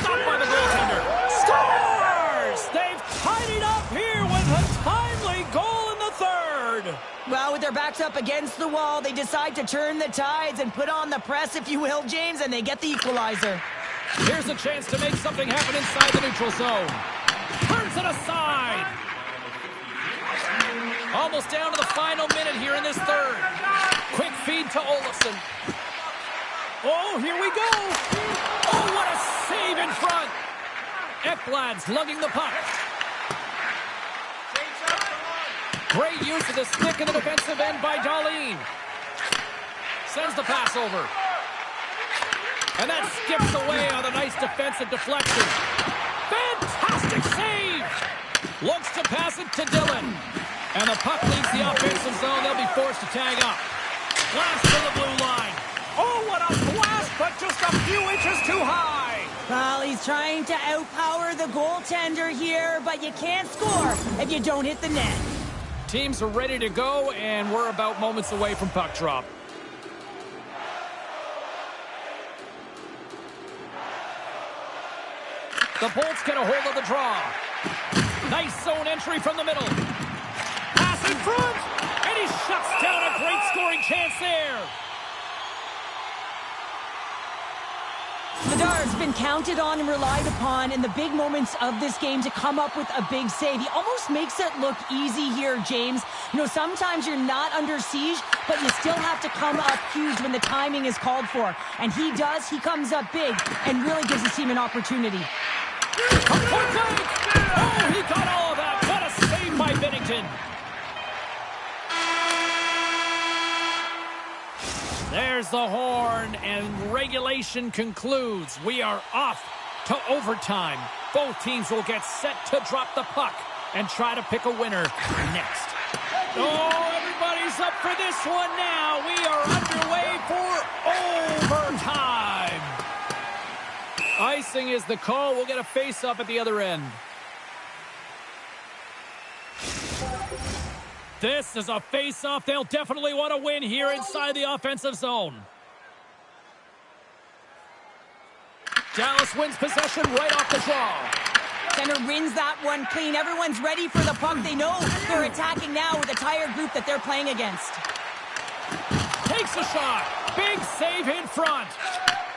Stopped by the goaltender. Scores! They've tied it up here with a timely goal in the 3rd. Well, with their backs up against the wall, they decide to turn the tides and put on the press, if you will, James, and they get the equalizer. Here's a chance to make something happen inside the neutral zone. Turns it aside. Almost down to the final minute here in this 3rd. Quick feed to Olofsson. Oh, here we go. Oh, what a save in front. Ekblad's lugging the puck. Great use of the stick in the defensive end by Dahlin. Sends the pass over. And that skips away on a nice defensive deflection. Fantastic save. Looks to pass it to Dillon. And the puck leaves the offensive zone. They'll be forced to tag up. Blast to the blue line. Oh, what a blast, but just a few inches too high. Well, he's trying to outpower the goaltender here, but you can't score if you don't hit the net. Teams are ready to go, and we're about moments away from puck drop. The Bolts get a hold of the draw. Nice zone entry from the middle. Pass in front, and he shuts down a great scoring chance there. Bedard's been counted on and relied upon in the big moments of this game to come up with a big save. He almost makes it look easy here, James. You know, sometimes you're not under siege, but you still have to come up huge when the timing is called for. And he does. He comes up big and really gives his team an opportunity. Oh, he got all of that. What a save by Binnington. There's the horn, and regulation concludes. We are off to overtime. Both teams will get set to drop the puck and try to pick a winner next. Oh, everybody's up for this one now. We are underway for overtime. Icing is the call. We'll get a face-up at the other end. This is a face-off they'll definitely want to win here inside the offensive zone. Dallas wins possession right off the draw. Center wins that one clean. Everyone's ready for the puck. They know they're attacking now with a tired group that they're playing against. Takes a shot. Big save in front.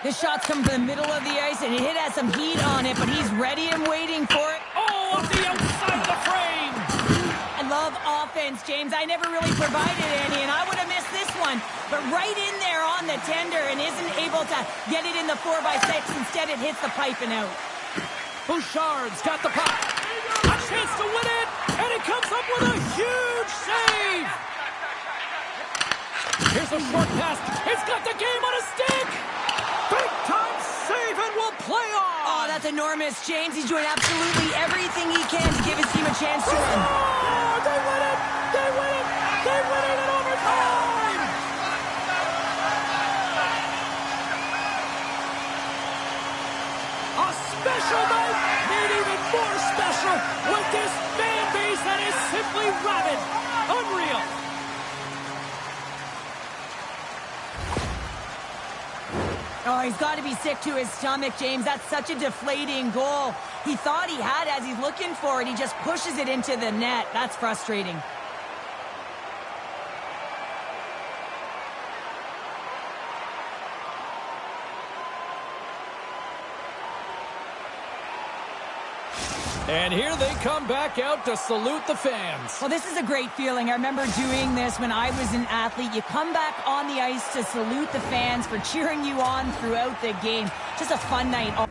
This shot's come from the middle of the ice, and it has some heat on it, but he's ready and waiting for it. Oh, off the outside of the frame. I love offense, James. I never really provided any, and I would have missed this one. But right in there on the tender and isn't able to get it in the 4x6. Instead, it hits the pipe and out. Bouchard's got the puck. A chance to win it, and he comes up with a huge save. Here's a short pass. It's got the game on a stick. Big-time save, and will play on. Oh, that's enormous, James. He's doing absolutely everything he can to give his team a chance to win. Oh, they win it! They win it! They win it in overtime! A special night made even more special with this fan base that is simply rabid. Unreal. Oh, he's got to be sick to his stomach, James. That's such a deflating goal. He thought he had as he's looking for it. He just pushes it into the net. That's frustrating. And here they come back out to salute the fans. Well, this is a great feeling. I remember doing this when I was an athlete. You come back on the ice to salute the fans for cheering you on throughout the game. Just a fun night.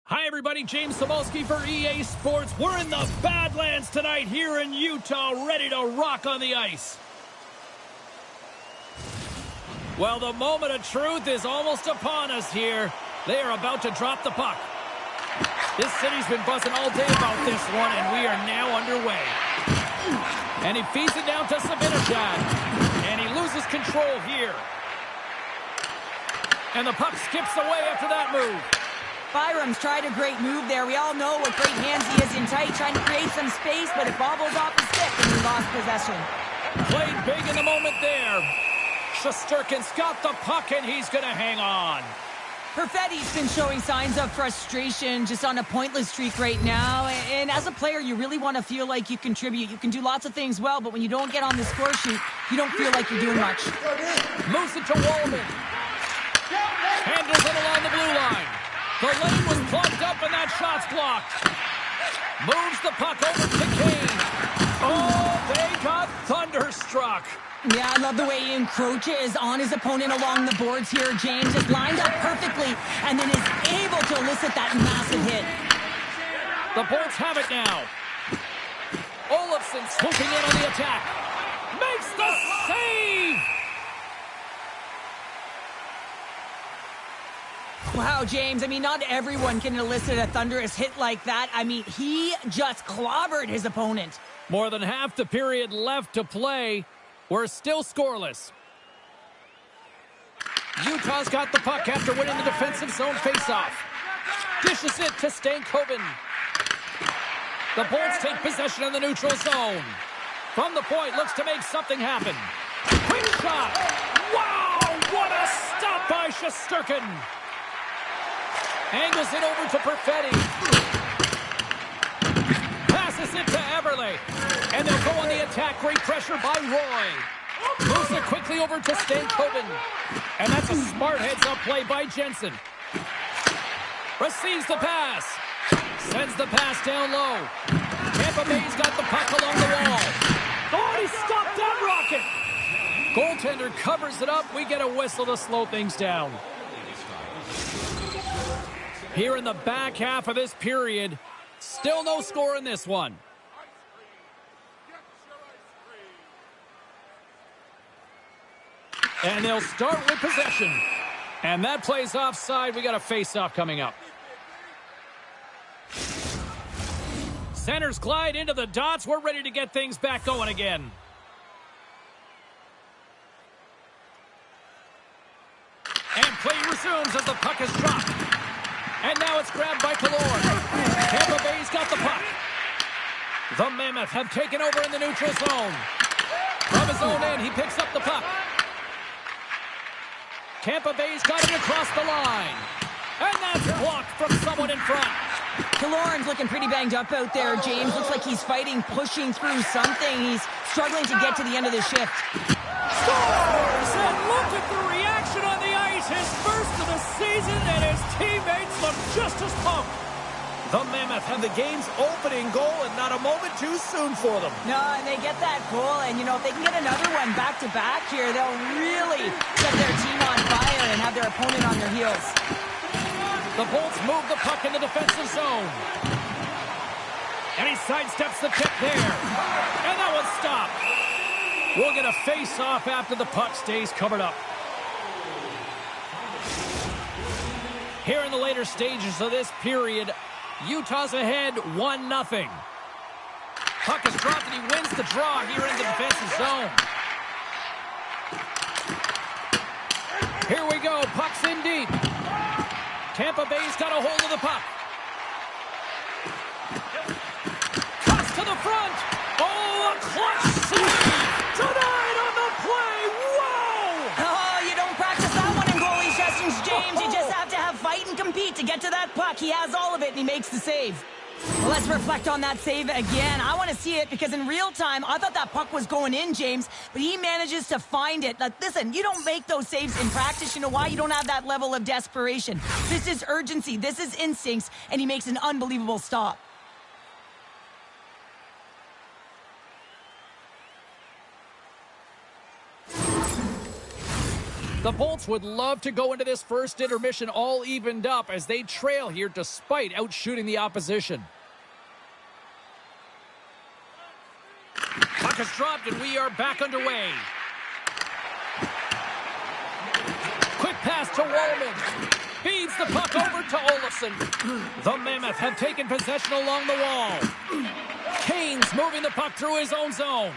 Hi, everybody. James Cebulski for EA Sports. We're in the Badlands tonight here in Utah, ready to rock on the ice. Well, the moment of truth is almost upon us here. They are about to drop the puck. This city's been buzzing all day about this one, and we are now underway. And he feeds it down to Sabinajad. And he loses control here. And the puck skips away after that move. Byram's tried a great move there. We all know what great hands he is in tight, trying to create some space, but it bobbles off the stick and he lost possession. Played big in the moment there. Shesterkin's got the puck, and he's going to hang on. Perfetti's been showing signs of frustration just on a pointless streak right now. And as a player, you really want to feel like you contribute. You can do lots of things well, but when you don't get on the score sheet, you don't feel like you're doing much. Moves it to Wallman. Handles it along the blue line. The lane was plugged up and that shot's blocked. Moves the puck over to Kane. Oh, they got thunderstruck. Yeah, I love the way he encroaches on his opponent along the boards here. James is lined up perfectly and then is able to elicit that massive hit. The Bolts have it now. Olofsson swooping in on the attack. Makes the save! Wow, James, I mean, not everyone can elicit a thunderous hit like that. I mean, he just clobbered his opponent. More than half the period left to play. We're still scoreless. Utah's got the puck after winning the defensive zone faceoff. Dishes it to Stankoven. The Bolts take possession in the neutral zone. From the point, looks to make something happen. Quick shot. Wow, what a stop by Shesterkin. Angles it over to Perfetti. Passes it to Everly. And they'll go on the attack. Great pressure by Roy. Moves it quickly over to Stankoven. And that's a smart heads-up play by Jensen. Receives the pass. Sends the pass down low. Tampa Bay's got the puck along the wall. Oh, he stopped that rocket. Goaltender covers it up. We get a whistle to slow things down. Here in the back half of this period, still no score in this one. And they'll start with possession. And that plays offside. We got a face-off coming up. Centers glide into the dots. We're ready to get things back going again. And play resumes as the puck is dropped. And now it's grabbed by Killorn. Tampa Bay's got the puck. The Mammoth have taken over in the neutral zone. From his own end, he picks up the puck. Tampa Bay's got it across the line. And that's blocked from someone in front. Killorn's looking pretty banged up out there, James. Looks like he's fighting, pushing through something. He's struggling to get to the end of the shift. Scores! And look at the reaction on the ice. His first of the season, and his teammates look just as pumped. The Mammoth have the game's opening goal, and not a moment too soon for them. No, and they get that goal, and, you know, if they can get another one back-to-back here, they'll really set their team on fire and have their opponent on their heels. The Bolts move the puck in the defensive zone. And he sidesteps the tip there. And that one's stopped. We'll get a face-off after the puck stays covered up. Here in the later stages of this period, Utah's ahead 1-0. Puck is dropped and he wins the draw here in the defensive zone. Here we go. Puck's in deep. Tampa Bay's got a hold of the puck. Toss to the front. Oh, a clutch save. Denied on the play. Whoa! Oh, you don't practice that one in goalie sessions, James. You just have to have fight and compete to get to that puck. He has all of it, and he makes the save. Well, let's reflect on that save again. I want to see it because in real time, I thought that puck was going in, James, but he manages to find it. Like, listen, you don't make those saves in practice. You know why? You don't have that level of desperation. This is urgency. This is instincts, and he makes an unbelievable stop. The Bolts would love to go into this first intermission all evened up as they trail here despite outshooting the opposition. Puck is dropped and we are back underway. Quick pass to Wallman. Feeds the puck over to Olofsson. The Mammoth have taken possession along the wall. Kane's moving the puck through his own zone.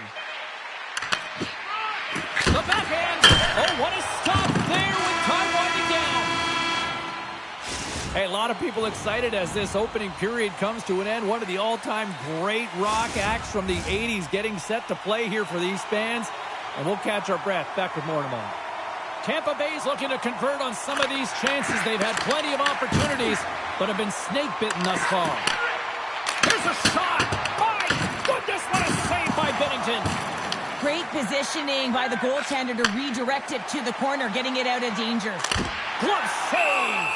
The backhand. Oh, what a stop there with time winding down. Hey, a lot of people excited as this opening period comes to an end. One of the all-time great rock acts from the 80s getting set to play here for these fans. And we'll catch our breath. Back with more in a moment. Tampa Bay's looking to convert on some of these chances. They've had plenty of opportunities, but have been snake-bitten thus far. Here's a shot. My goodness, what a save by Binnington. Great positioning by the goaltender to redirect it to the corner, getting it out of danger. Glove save.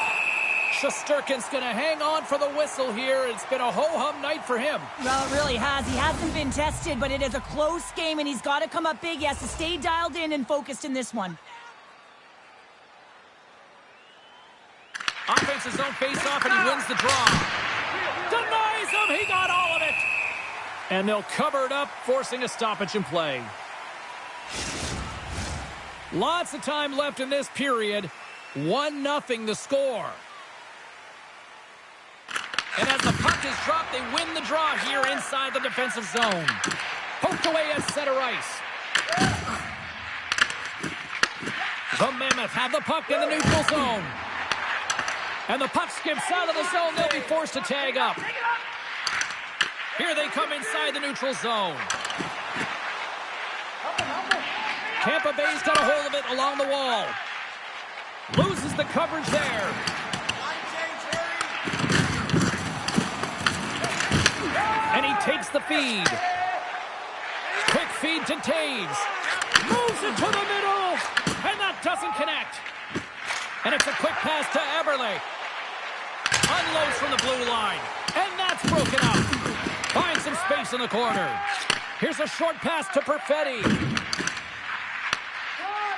Shesterkin's going to hang on for the whistle here. It's been a ho-hum night for him. Well, it really has. He hasn't been tested, but it is a close game, and he's got to come up big. He has to stay dialed in and focused in this one. Offensive zone face-off, and he wins the draw. Denies him. He got all of it. And they'll cover it up, forcing a stoppage in play. Lots of time left in this period. 1-0 the score. And as the puck is dropped, they win the draw here inside the defensive zone. Poked away at center ice. The Mammoth have the puck in the neutral zone. And the puck skips out of the zone. They'll be forced to tag up. Here they come inside the neutral zone. Tampa Bay's got a hold of it along the wall. Loses the coverage there. And he takes the feed. Quick feed to Taves. Moves it to the middle. And that doesn't connect. And it's a quick pass to Eberle. Unloads from the blue line. And that's broken up. Finds some space in the corner. Here's a short pass to Perfetti.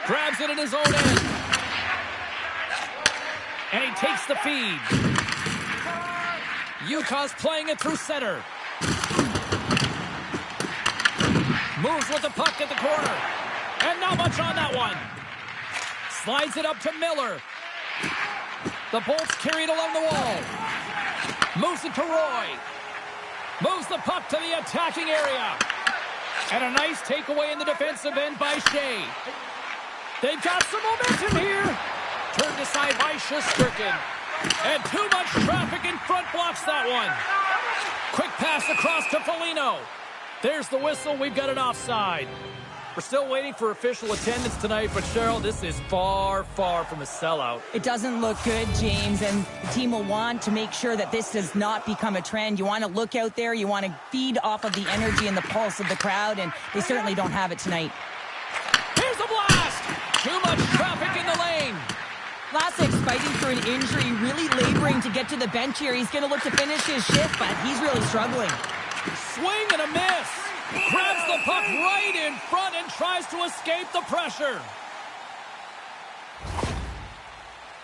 Grabs it in his own end. And he takes the feed. Utah's playing it through center. Moves with the puck at the corner. And not much on that one. Slides it up to Miller. The Bolts carry it along the wall. Moves it to Roy. Moves the puck to the attacking area. And a nice takeaway in the defensive end by Shea. They've got some momentum here. Turned aside by Shesterkin. And too much traffic in front blocks that one. Quick pass across to Foligno. There's the whistle. We've got an offside. We're still waiting for official attendance tonight, but Cheryl, this is far, far from a sellout. It doesn't look good, James, and the team will want to make sure that this does not become a trend. You want to look out there, you want to feed off of the energy and the pulse of the crowd, and they certainly don't have it tonight. Here's a blast! Too much traffic in the lane. Vlasic's fighting for an injury, really laboring to get to the bench here. He's going to look to finish his shift, but he's really struggling. Swing and a miss. Grabs the puck right in front and tries to escape the pressure.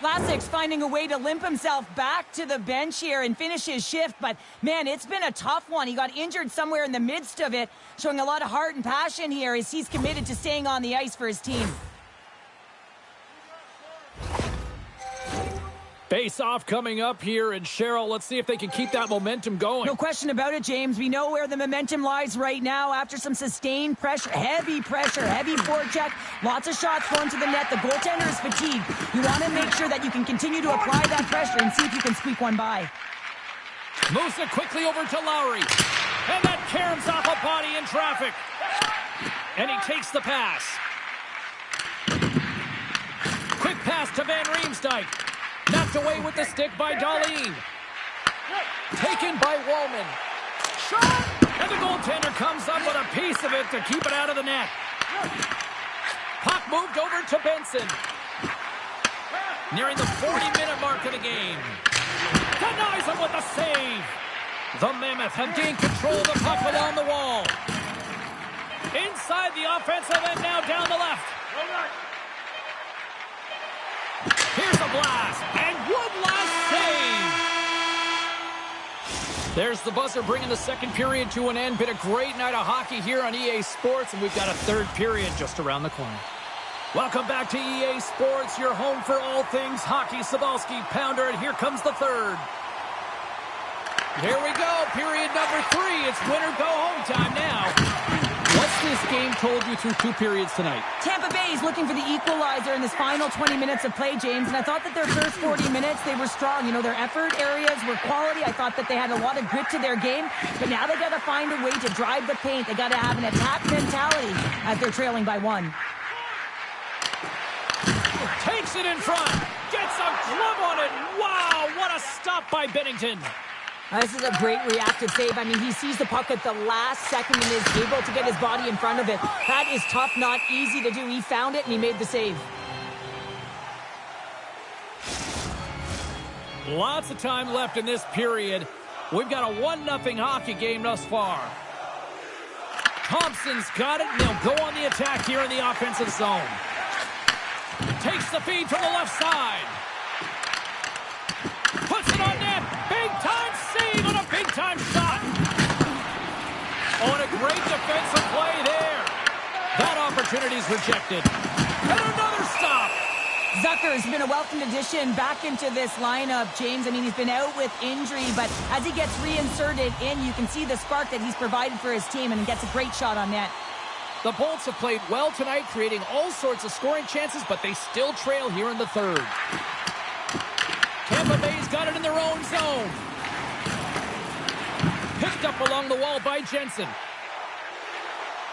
Vlasic's finding a way to limp himself back to the bench here and finish his shift, but man, it's been a tough one. He got injured somewhere in the midst of it, showing a lot of heart and passion here as he's committed to staying on the ice for his team. Face-off coming up here, and Cheryl, let's see if they can keep that momentum going. No question about it, James. We know where the momentum lies right now after some sustained pressure, heavy forecheck, lots of shots going to the net. The goaltender is fatigued. You want to make sure that you can continue to apply that pressure and see if you can squeak one by. Moves it quickly over to Lowry. And that caroms off a body in traffic. And he takes the pass. Quick pass to Van Riemsdyk. Knocked away with the stick by Dahlin. Taken by Wallman. Shot! And the goaltender comes up with a piece of it to keep it out of the net. Puck moved over to Benson. Nearing the 40-minute mark of the game. Denies him with a save. The Mammoth have gained control of the puck along the wall. Inside the offensive end, now down the left. Here's a blast, and one last save. There's the buzzer bringing the second period to an end. Been a great night of hockey here on EA Sports, and we've got a third period just around the corner. Welcome back to EA Sports, your home for all things hockey. Cybulski, Pounder, and here comes the third. Here we go, period number 3. It's winner go home time now. What's this game told you through 2 periods tonight? Tampa Bay is looking for the equalizer in this final 20 minutes of play, James, and I thought that their first 40 minutes, they were strong. You know, their effort areas were quality. I thought that they had a lot of grit to their game, but now they got to find a way to drive the paint. They got to have an attack mentality as they're trailing by 1. Takes it in front. Gets a glove on it. Wow, what a stop by Binnington. This is a great reactive save. I mean, he sees the puck at the last second and is able to get his body in front of it. That is tough, not easy to do. He found it and he made the save. Lots of time left in this period. We've got a 1-0 hockey game thus far. Thompson's got it, and they'll go on the attack here in the offensive zone. Takes the feed from the left side. Puts it on net. Big-time save on a big-time shot. Oh, and a great defensive play there. That opportunity's rejected. And another stop. Zucker has been a welcome addition back into this lineup, James. I mean, he's been out with injury, but as he gets reinserted in, you can see the spark that he's provided for his team, and he gets a great shot on net. The Bolts have played well tonight, creating all sorts of scoring chances, but they still trail here in the third. Tampa Bay's got it in their own zone. Picked up along the wall by Jensen.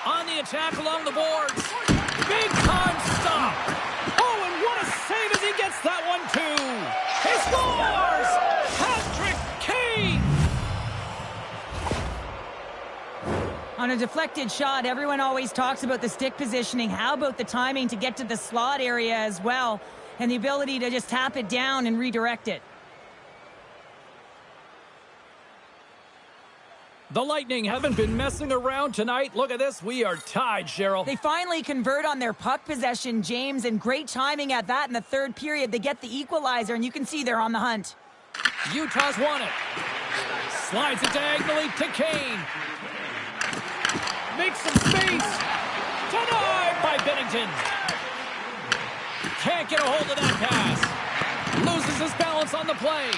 On the attack along the boards. Big time stop. Oh, and what a save as he gets that one, too. He scores! Patrick Kane! On a deflected shot, everyone always talks about the stick positioning. How about the timing to get to the slot area as well? And the ability to just tap it down and redirect it. The Lightning haven't been messing around tonight. Look at this. We are tied, Cheryl. They finally convert on their puck possession, James, and great timing at that in the third period. They get the equalizer, and you can see they're on the hunt. Utah's won it. Slides it diagonally to Kane. Makes some space. Denied by Binnington. Can't get a hold of that pass. Loses his balance on the play.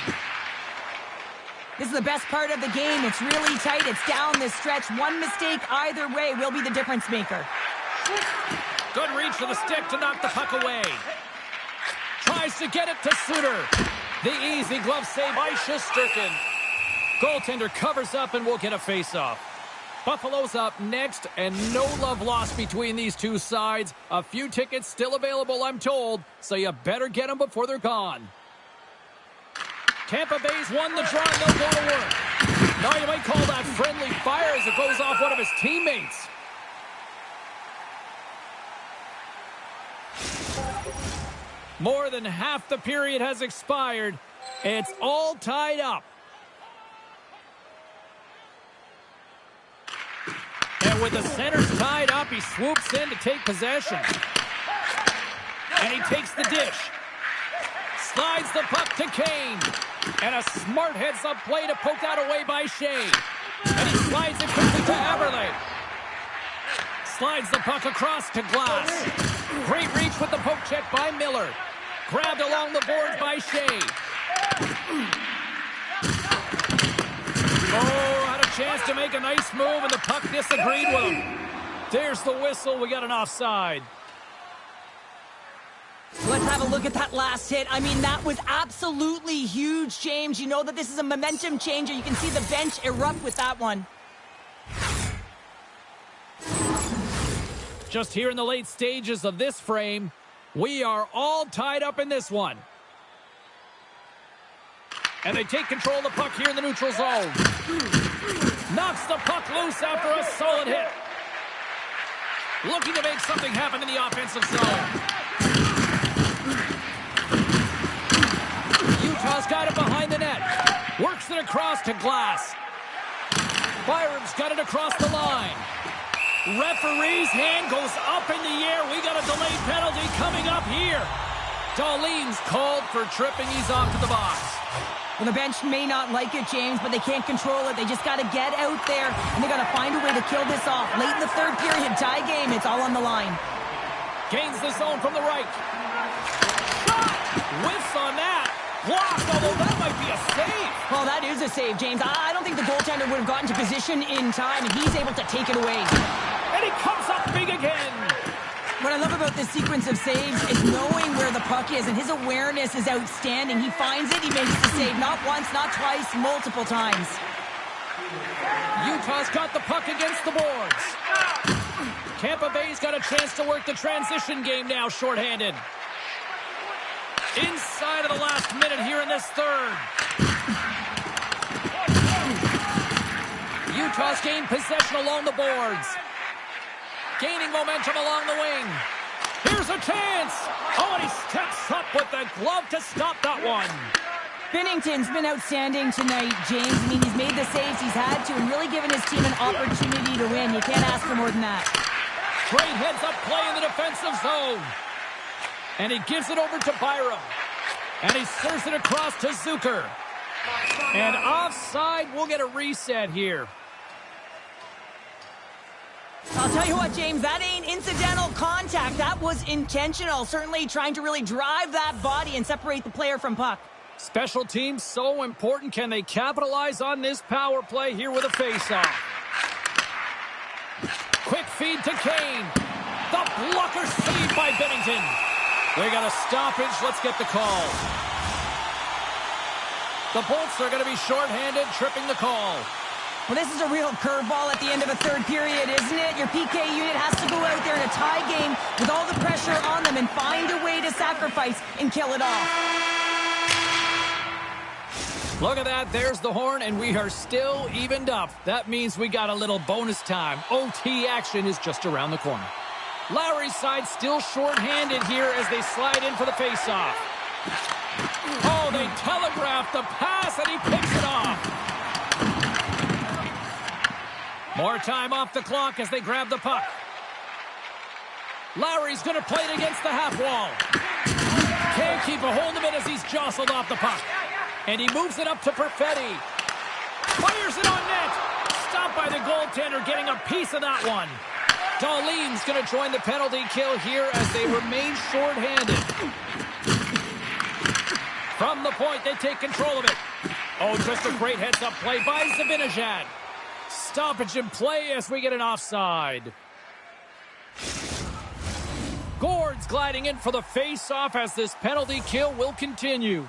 This is the best part of the game. It's really tight. It's down this stretch. One mistake either way will be the difference maker. Good reach for the stick to knock the puck away. Tries to get it to Suter. The easy glove save by Shesterkin. Goaltender covers up and will get a face-off. Buffalo's up next, and no love lost between these two sides. A few tickets still available, I'm told, so you better get them before they're gone. Tampa Bay's won the draw, and they'll go to work. Now you might call that friendly fire as it goes off one of his teammates. More than half the period has expired. It's all tied up. And with the centers tied up, he swoops in to take possession. And he takes the dish. Slides the puck to Kane. And a smart heads-up play to poke that away by Shea. And he slides it quickly to Eberle. Slides the puck across to Glass. Great reach with the poke check by Miller. Grabbed along the boards by Shea. Oh, had a chance to make a nice move, and the puck disagreed with him. There's the whistle. We got an offside. Let's have a look at that last hit. I mean, that was absolutely huge, James. You know that this is a momentum changer. You can see the bench erupt with that one. Just here in the late stages of this frame, we are all tied up in this one. And they take control of the puck here in the neutral zone. Knocks the puck loose after a solid hit. Looking to make something happen in the offensive zone. Utah's got it behind the net. Works it across to Glass. Byram's got it across the line. Referee's hand goes up in the air. We got a delayed penalty coming up here. Dahlin's called for tripping. He's off to the box. Well, the bench may not like it, James, but they can't control it. They just got to get out there, and they got to find a way to kill this off. Late in the third period, tie game. It's all on the line. Gains the zone from the right. Shot! Whiffs on that. Blocked, although that might be a save. Well, that is a save, James. I don't think the goaltender would have gotten to position in time, and he's able to take it away. And he comes up big again. What I love about this sequence of saves is knowing where the puck is, and his awareness is outstanding. He finds it, he makes the save. Not once, not twice, multiple times. Utah's got the puck against the boards. Tampa Bay's got a chance to work the transition game now, shorthanded. Inside of the last minute here in this third. Utah's gained possession along the boards. Gaining momentum along the wing. Here's a chance. Oh, and he steps up with the glove to stop that one. Binnington's been outstanding tonight, James. I mean, he's made the saves he's had to and really given his team an opportunity to win. You can't ask for more than that. Great heads-up play in the defensive zone. And he gives it over to Byram. And he serves it across to Zucker. And offside, we'll get a reset here. I'll tell you what, James, that ain't incidental contact. That was intentional. Certainly trying to really drive that body and separate the player from puck. Special teams so important. Can they capitalize on this power play here with a face-off? Quick feed to Kane. The blocker saved by Binnington. They got a stoppage. Let's get the call. The Bolts are going to be shorthanded, tripping the call. Well, this is a real curveball at the end of a third period, isn't it? Your PK unit has to go out there in a tie game with all the pressure on them and find a way to sacrifice and kill it off. Look at that. There's the horn, and we are still evened up. That means we got a little bonus time. OT action is just around the corner. Lowry's side still shorthanded here as they slide in for the faceoff. Oh, they telegraphed the pass, and he picks it off. More time off the clock as they grab the puck. Lowry's going to play it against the half wall. Can't keep a hold of it as he's jostled off the puck. And he moves it up to Perfetti. Fires it on net. Stopped by the goaltender, getting a piece of that one. Dahlin's going to join the penalty kill here as they remain shorthanded. From the point, they take control of it. Oh, just a great heads-up play by Zibanejad. Stoppage in play as we get an offside. Gord's gliding in for the face-off as this penalty kill will continue.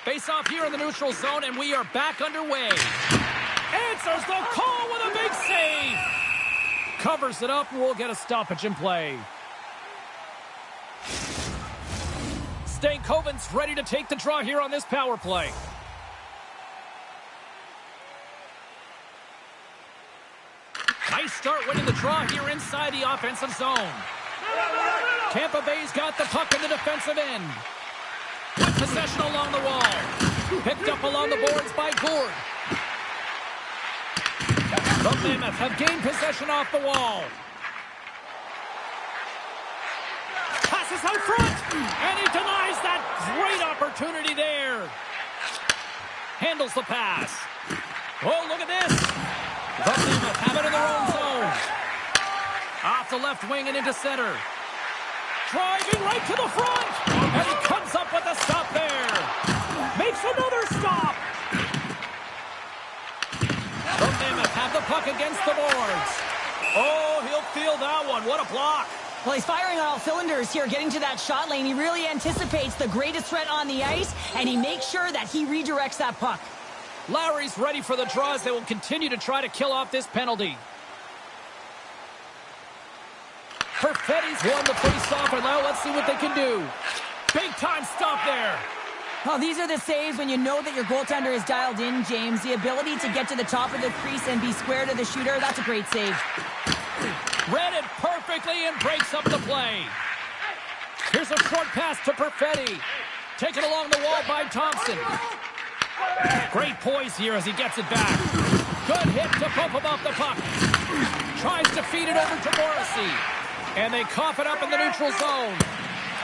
Face-off here in the neutral zone, and we are back underway. Answers the call with a big save. Covers it up, and we'll get a stoppage in play. Stankoven's ready to take the draw here on this power play. Nice start winning the draw here inside the offensive zone. Tampa Bay's got the puck in the defensive end. With possession along the wall. Picked up along the boards by Gord. The Mammoth have gained possession off the wall. Passes out front. And he denies that great opportunity there. Handles the pass. Oh, look at this. The Mammoth have it in their own zone. Off the left wing and into center. Driving right to the front. And he comes up with a stop there. Makes another stop. The Mammoth have the puck against the boards. Oh, he'll feel that one. What a block. Well, he's firing on all cylinders here, getting to that shot lane. He really anticipates the greatest threat on the ice, and he makes sure that he redirects that puck. Lowry's ready for the draws. They will continue to try to kill off this penalty. Perfetti's won the face-off, and now let's see what they can do. Big-time stop there. Oh, these are the saves when you know that your goaltender is dialed in, James. The ability to get to the top of the crease and be square to the shooter, that's a great save. Read it perfectly and breaks up the play. Here's a short pass to Perfetti. Taken along the wall by Thompson. Great poise here as he gets it back. Good hit to bump him off the puck. Tries to feed it over to Morrissey. And they cough it up in the neutral zone.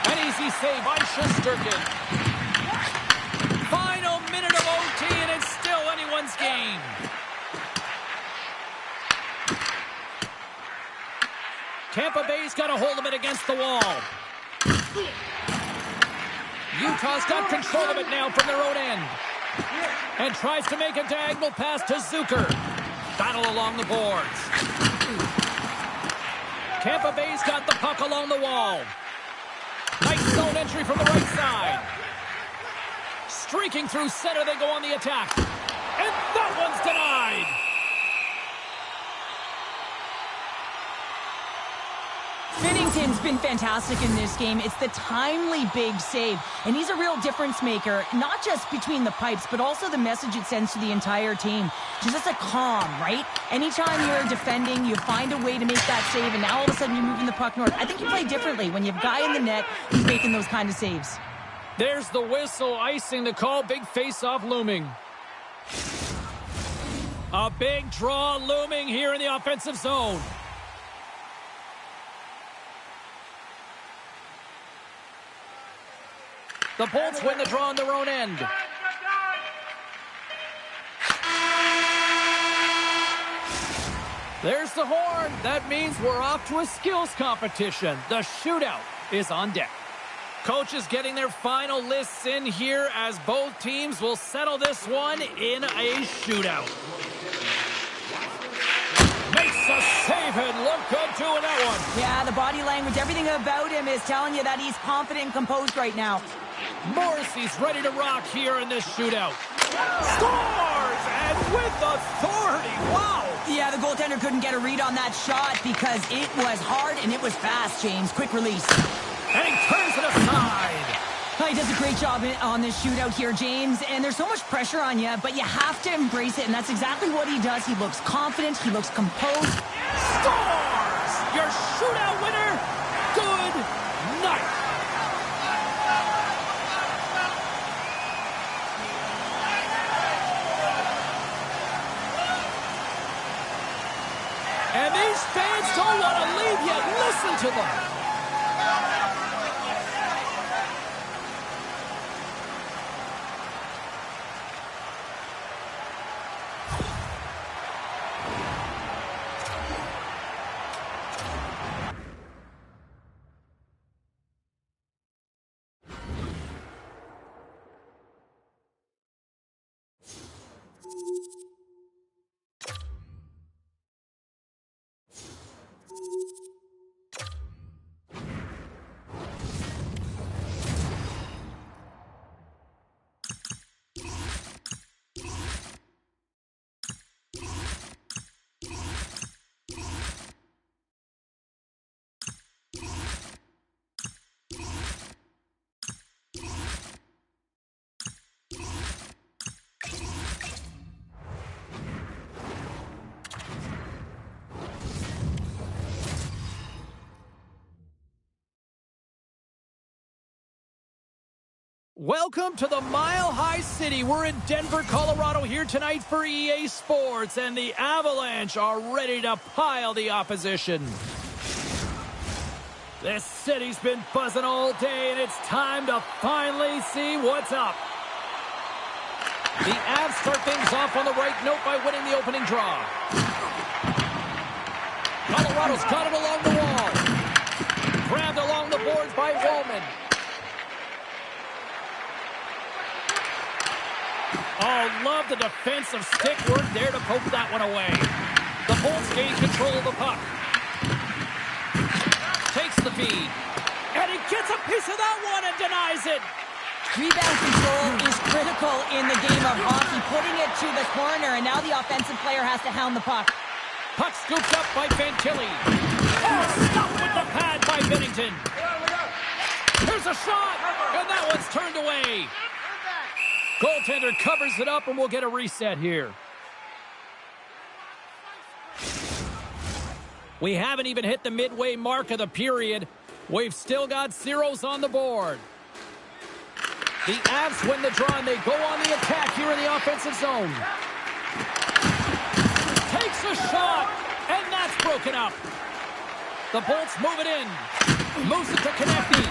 An easy save by Shesterkin. Final minute of OT, and it's still anyone's game. Tampa Bay's got a hold of it against the wall. Utah's got control of it now from their own end. And tries to make a diagonal pass to Zucker. Battle along the boards. Tampa Bay's got the puck along the wall. Nice zone entry from the right side. Streaking through center, they go on the attack. And that one's denied. Binnington Ovechkin's been fantastic in this game. It's the timely big save, and he's a real difference maker, not just between the pipes, but also the message it sends to the entire team. Just a calm, right? Anytime you're defending, you find a way to make that save, and now all of a sudden you're moving the puck north. I think you play differently when you have a guy in the net who's making those kind of saves. There's the whistle, icing the call, big face-off looming. A big draw looming here in the offensive zone. The Bolts win the draw on their own end. There's the horn. That means we're off to a skills competition. The shootout is on deck. Coaches getting their final lists in here as both teams will settle this one in a shootout. Makes a save and look good doing that one. Yeah, the body language, everything about him is telling you that he's confident and composed right now. Morrissey's ready to rock here in this shootout. Scores! And with authority. Wow! Yeah, the goaltender couldn't get a read on that shot because it was hard and it was fast, James. Quick release. And he turns it aside. He does a great job on this shootout here, James. And there's so much pressure on you, but you have to embrace it. And that's exactly what he does. He looks confident. He looks composed. Scores! Your shootout winner. Good night. And these fans don't want to leave yet. Listen to them. Welcome to the Mile High City. We're in Denver, Colorado here tonight for EA Sports, and the Avalanche are ready to pile the opposition. This city's been buzzing all day, and it's time to finally see what's up. The Avs start things off on the right note by winning the opening draw. Colorado's got it along the wall. Grabbed along the boards by Wollman. Oh, love the defensive stick work there to poke that one away. The Bolts gain control of the puck. Takes the feed. And he gets a piece of that one and denies it. Rebound control is critical in the game of hockey. Putting it to the corner, and now the offensive player has to hound the puck. Puck scooped up by Fantilli. Oh, stopped with the pad by Bennington. Here's a shot, and that one's turned away. Goaltender covers it up, and we'll get a reset here. We haven't even hit the midway mark of the period. We've still got zeros on the board. The Avs win the draw, and they go on the attack here in the offensive zone. Takes a shot, and that's broken up. The Bolts move it in. Moves it to Konecny.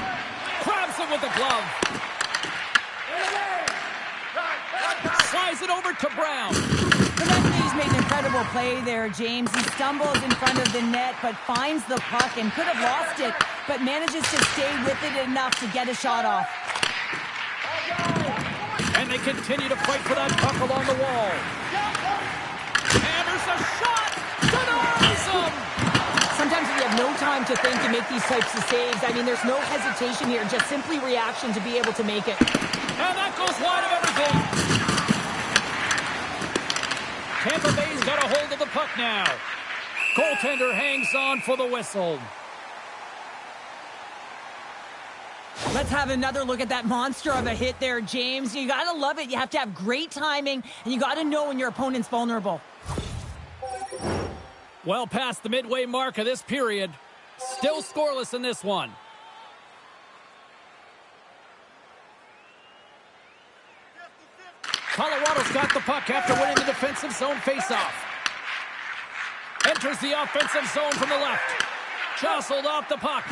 Grabs it with the glove. Slides it over to Brown. Konecny's made an incredible play there, James. He stumbles in front of the net, but finds the puck and could have lost it, but manages to stay with it enough to get a shot off. And they continue to fight for that puck along the wall. And there's a shot! Denies him! Sometimes you have no time to think and make these types of saves. I mean, there's no hesitation here, just simply reaction to be able to make it. And that goes wide of everything. Tampa Bay's got a hold of the puck now. Goaltender hangs on for the whistle. Let's have another look at that monster of a hit there, James. You got to love it. You have to have great timing, and you got to know when your opponent's vulnerable. Well past the midway mark of this period. Still scoreless in this one. Colorado's got the puck after winning the defensive zone faceoff. Enters the offensive zone from the left. Jostled off the puck.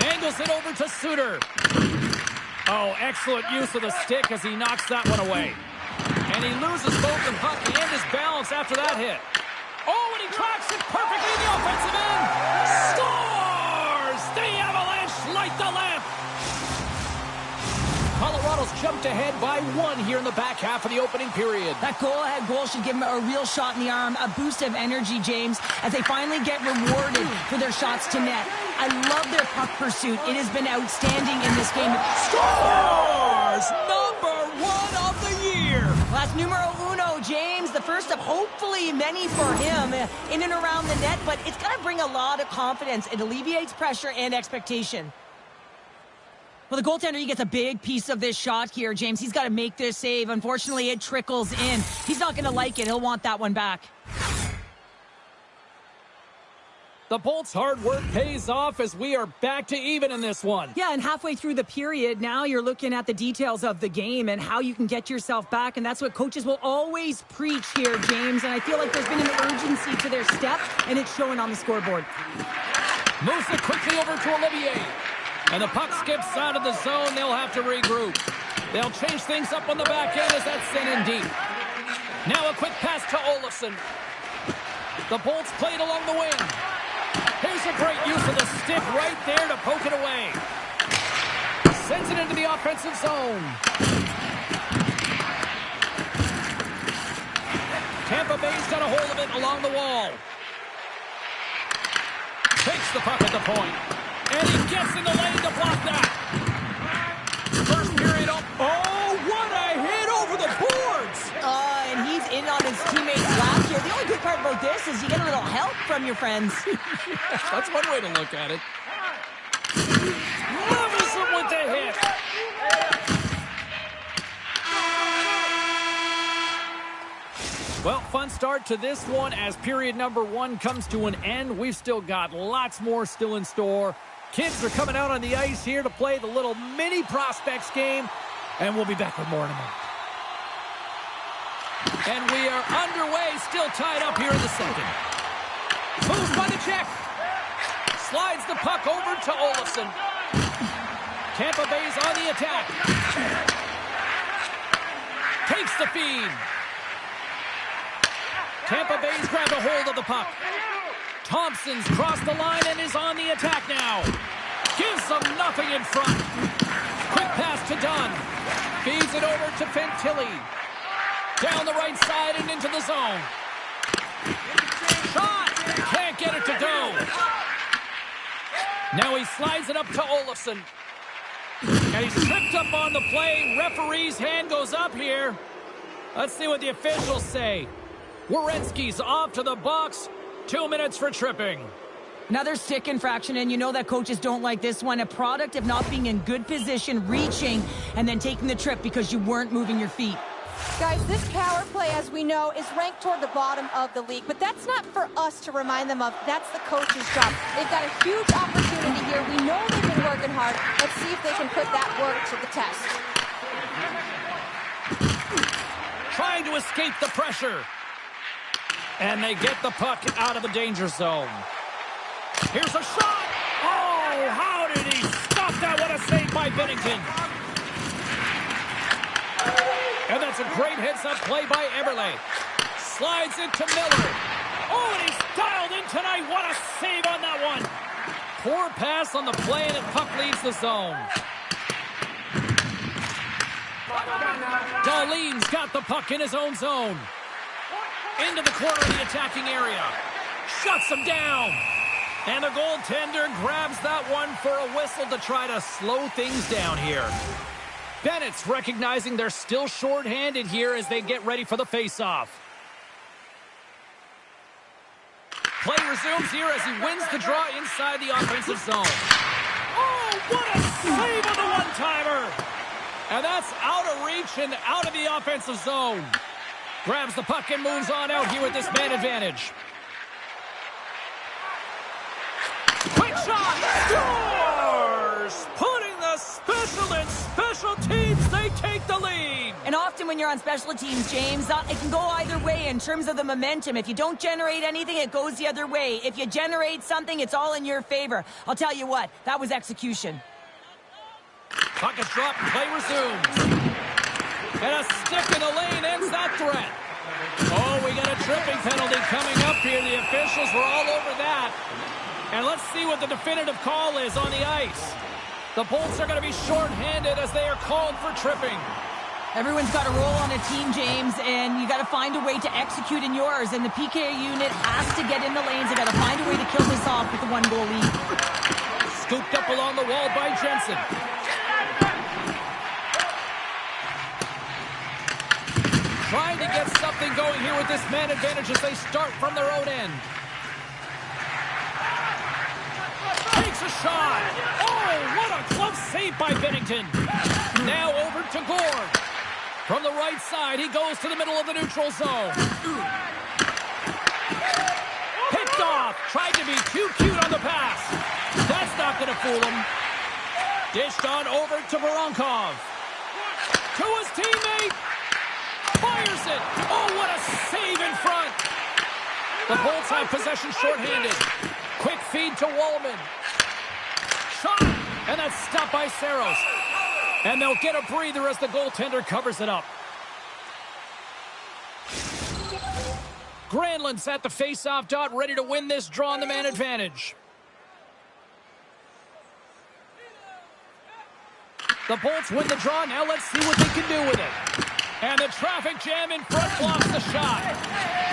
Angles it over to Suter. Oh, excellent use of the stick as he knocks that one away. And he loses both the puck and his balance after that hit. Oh, and he tracks it perfectly in the offensive end. Scores! The Avalanche light the lamp. Colorado's jumped ahead by 1 here in the back half of the opening period. That goal-ahead goal should give them a real shot in the arm, a boost of energy, James, as they finally get rewarded for their shots to net. I love their puck pursuit. It has been outstanding in this game. Scores! Number 1 of the year. Well, that's numero uno, James. The first of hopefully many for him in and around the net, but it's going to bring a lot of confidence. It alleviates pressure and expectation. Well, the goaltender, he gets a big piece of this shot here, James. He's got to make this save. Unfortunately, it trickles in. He's not going to like it. He'll want that one back. The Bolts' hard work pays off as we are back to even in this one. Yeah, and halfway through the period, now you're looking at the details of the game and how you can get yourself back, and that's what coaches will always preach here, James. And I feel like there's been an urgency to their step, and it's showing on the scoreboard. Moves it quickly over to Olivier. And the puck skips out of the zone. They'll have to regroup. They'll change things up on the back end as that's sent in deep. Now a quick pass to Olofsson. The Bolts played along the wing. Here's a great use of the stick right there to poke it away. Sends it into the offensive zone. Tampa Bay's got a hold of it along the wall. Takes the puck at the point. And he gets in the lane to block that. First period up. Oh, what a hit over the boards. And he's in on his teammates last year. The only good part about this is you get a little help from your friends. That's one way to look at it. Levels him with the hit. Well, fun start to this one as period number 1 comes to an end. We've still got lots more still in store. Kids are coming out on the ice here to play the little mini prospects game, and we'll be back with more in a moment. And we are underway, still tied up here in the second. Moves by the check. Slides the puck over to Olofsson. Tampa Bay's on the attack. Takes the feed. Tampa Bay's grabbed a hold of the puck. Thompson's crossed the line and is on the attack now. Gives them nothing in front. Quick pass to Dunn. Feeds it over to Fantilli. Down the right side and into the zone. Shot! Can't get it to go. Now he slides it up to Olofsson. And he's tripped up on the play. Referee's hand goes up here. Let's see what the officials say. Werenski's off to the box. 2 minutes for tripping. Another stick infraction, and you know that coaches don't like this one. A product of not being in good position, reaching, and then taking the trip because you weren't moving your feet. Guys, this power play, as we know, is ranked toward the bottom of the league. But that's not for us to remind them of. That's the coach's job. They've got a huge opportunity here. We know they've been working hard. Let's see if they can put that work to the test. Trying to escape the pressure. And they get the puck out of the danger zone. Here's a shot. Oh, how did he stop that? What a save by Binnington. And that's a great heads-up play by Eberle. Slides it to Miller. Oh, and he's dialed in tonight. What a save on that one. Poor pass on the play, and the puck leaves the zone. Dahlin's got the puck in his own zone. Into the corner of the attacking area. Shuts him down. And the goaltender grabs that one for a whistle to try to slow things down here. Bennett's recognizing they're still short-handed here as they get ready for the face-off. Play resumes here as he wins the draw inside the offensive zone. Oh, what a save on the one-timer! And that's out of reach and out of the offensive zone. Grabs the puck and moves on out here with this man advantage. Quick shot! Scores! Putting the special in special teams. They take the lead. And often when you're on special teams, James, it can go either way in terms of the momentum. If you don't generate anything, it goes the other way. If you generate something, it's all in your favor. I'll tell you what, that was execution. Puck is dropped, play resumes. And a stick in the lane ends that threat. Oh, we got a tripping penalty coming up here. The officials were all over that. And let's see what the definitive call is on the ice. The Bolts are going to be shorthanded as they are called for tripping. Everyone's got a role on a team, James, and you got to find a way to execute in yours. And the PK unit has to get in the lanes. They got to find a way to kill this off with the one-goal lead. Scooped up along the wall by Jensen. Trying to get something going here with this man advantage as they start from their own end. Takes a shot. Oh, what a close save by Bennington. Now over to Gord. From the right side, he goes to the middle of the neutral zone. Picked off. Tried to be too cute on the pass. That's not going to fool him. Dished on over to Voronkov. To his teammate. Fires it. Oh, what a save in front. The Bolts have possession shorthanded. Quick feed to Wallman. Shot. And that's stopped by Saros. And they'll get a breather as the goaltender covers it up. Granlund's at the face-off dot, ready to win this draw on the man advantage. The Bolts win the draw. Now let's see what they can do with it. And the traffic jam in front blocks the shot.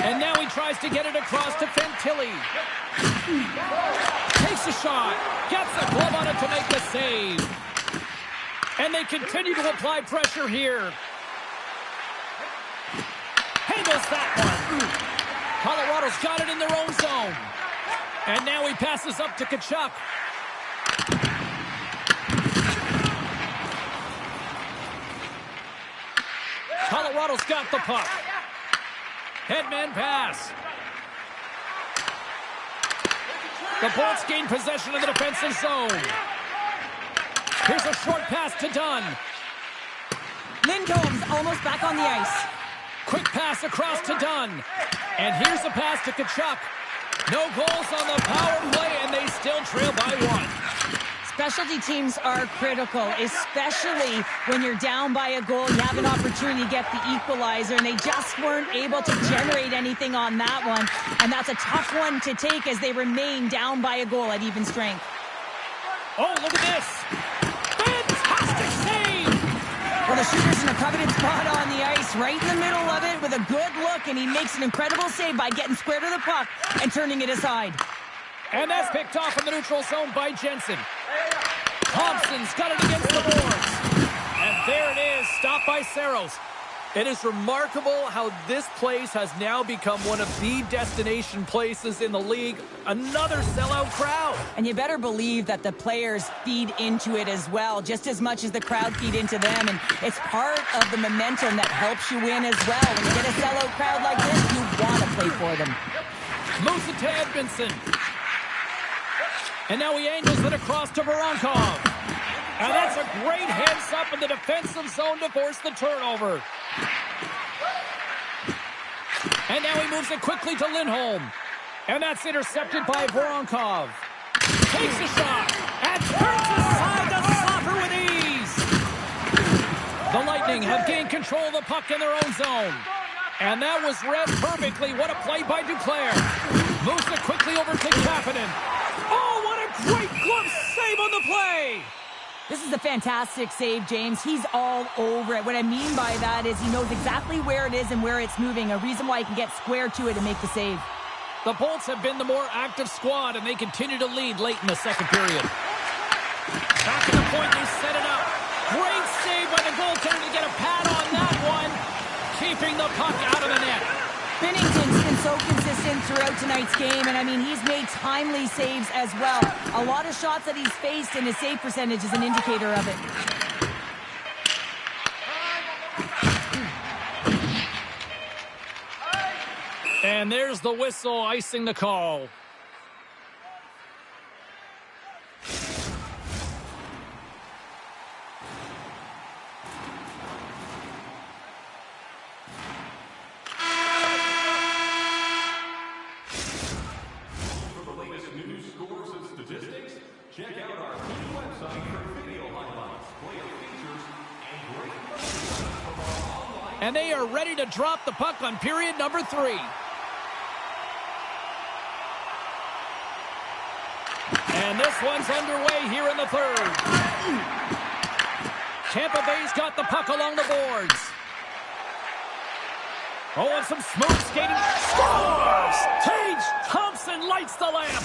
And now he tries to get it across to Fantilli. Takes a shot. Gets a glove on it to make the save. And they continue to apply pressure here. Handles that one. Colorado's got it in their own zone. And now he passes up to Tkachuk. Colorado's got the puck. Headman pass. The Bolts gain possession of the defensive zone. Here's a short pass to Dunn. Lindholm's almost back on the ice. Quick pass across to Dunn. And here's a pass to Tkachuk. No goals on the power play, and they still trail by one. Specialty teams are critical, especially when you're down by a goal. You have an opportunity to get the equalizer, and they just weren't able to generate anything on that one. And that's a tough one to take as they remain down by a goal at even strength. Oh, look at this. Fantastic save! Well, the shooter's in a coveted spot on the ice, right in the middle of it with a good look, and he makes an incredible save by getting square to the puck and turning it aside. And that's picked off in the neutral zone by Jensen. Thompson's got it against the boards. And there it is, stopped by Saros. It is remarkable how this place has now become one of the destination places in the league. Another sellout crowd. And you better believe that the players feed into it as well, just as much as the crowd feed into them. And it's part of the momentum that helps you win as well. When you get a sellout crowd like this, you want to play for them. Moves it to Edmondson. And now he angles it across to Voronkov. And that's a great heads-up in the defensive zone to force the turnover. And now he moves it quickly to Lindholm. And that's intercepted by Voronkov. Takes a shot and turns aside to Soffer with ease. The Lightning have gained control of the puck in their own zone. And that was read perfectly. What a play by Duclair. Moves it quickly over to Kapanen. Oh, what a great glove save on the play. This is a fantastic save, James. He's all over it. What I mean by that is he knows exactly where it is and where it's moving, a reason why he can get square to it and make the save. The Bolts have been the more active squad, and they continue to lead late in the second period. Back at the point, they set it up. Great save by the goaltender to get a pad on that one, keeping the puck out of the net. Binnington's been so consistent consistent throughout tonight's game, and I mean, he's made timely saves as well. A lot of shots that he's faced, and his save percentage is an indicator of it. And there's the whistle icing the call. Check out our team website for video highlights, player features, and great merchandise from our online. And they are ready to drop the puck on period number 3. And this one's underway here in the third. Tampa Bay's got the puck along the boards. Oh, and some smooth skating. Scores! Tage Thompson lights the lamp.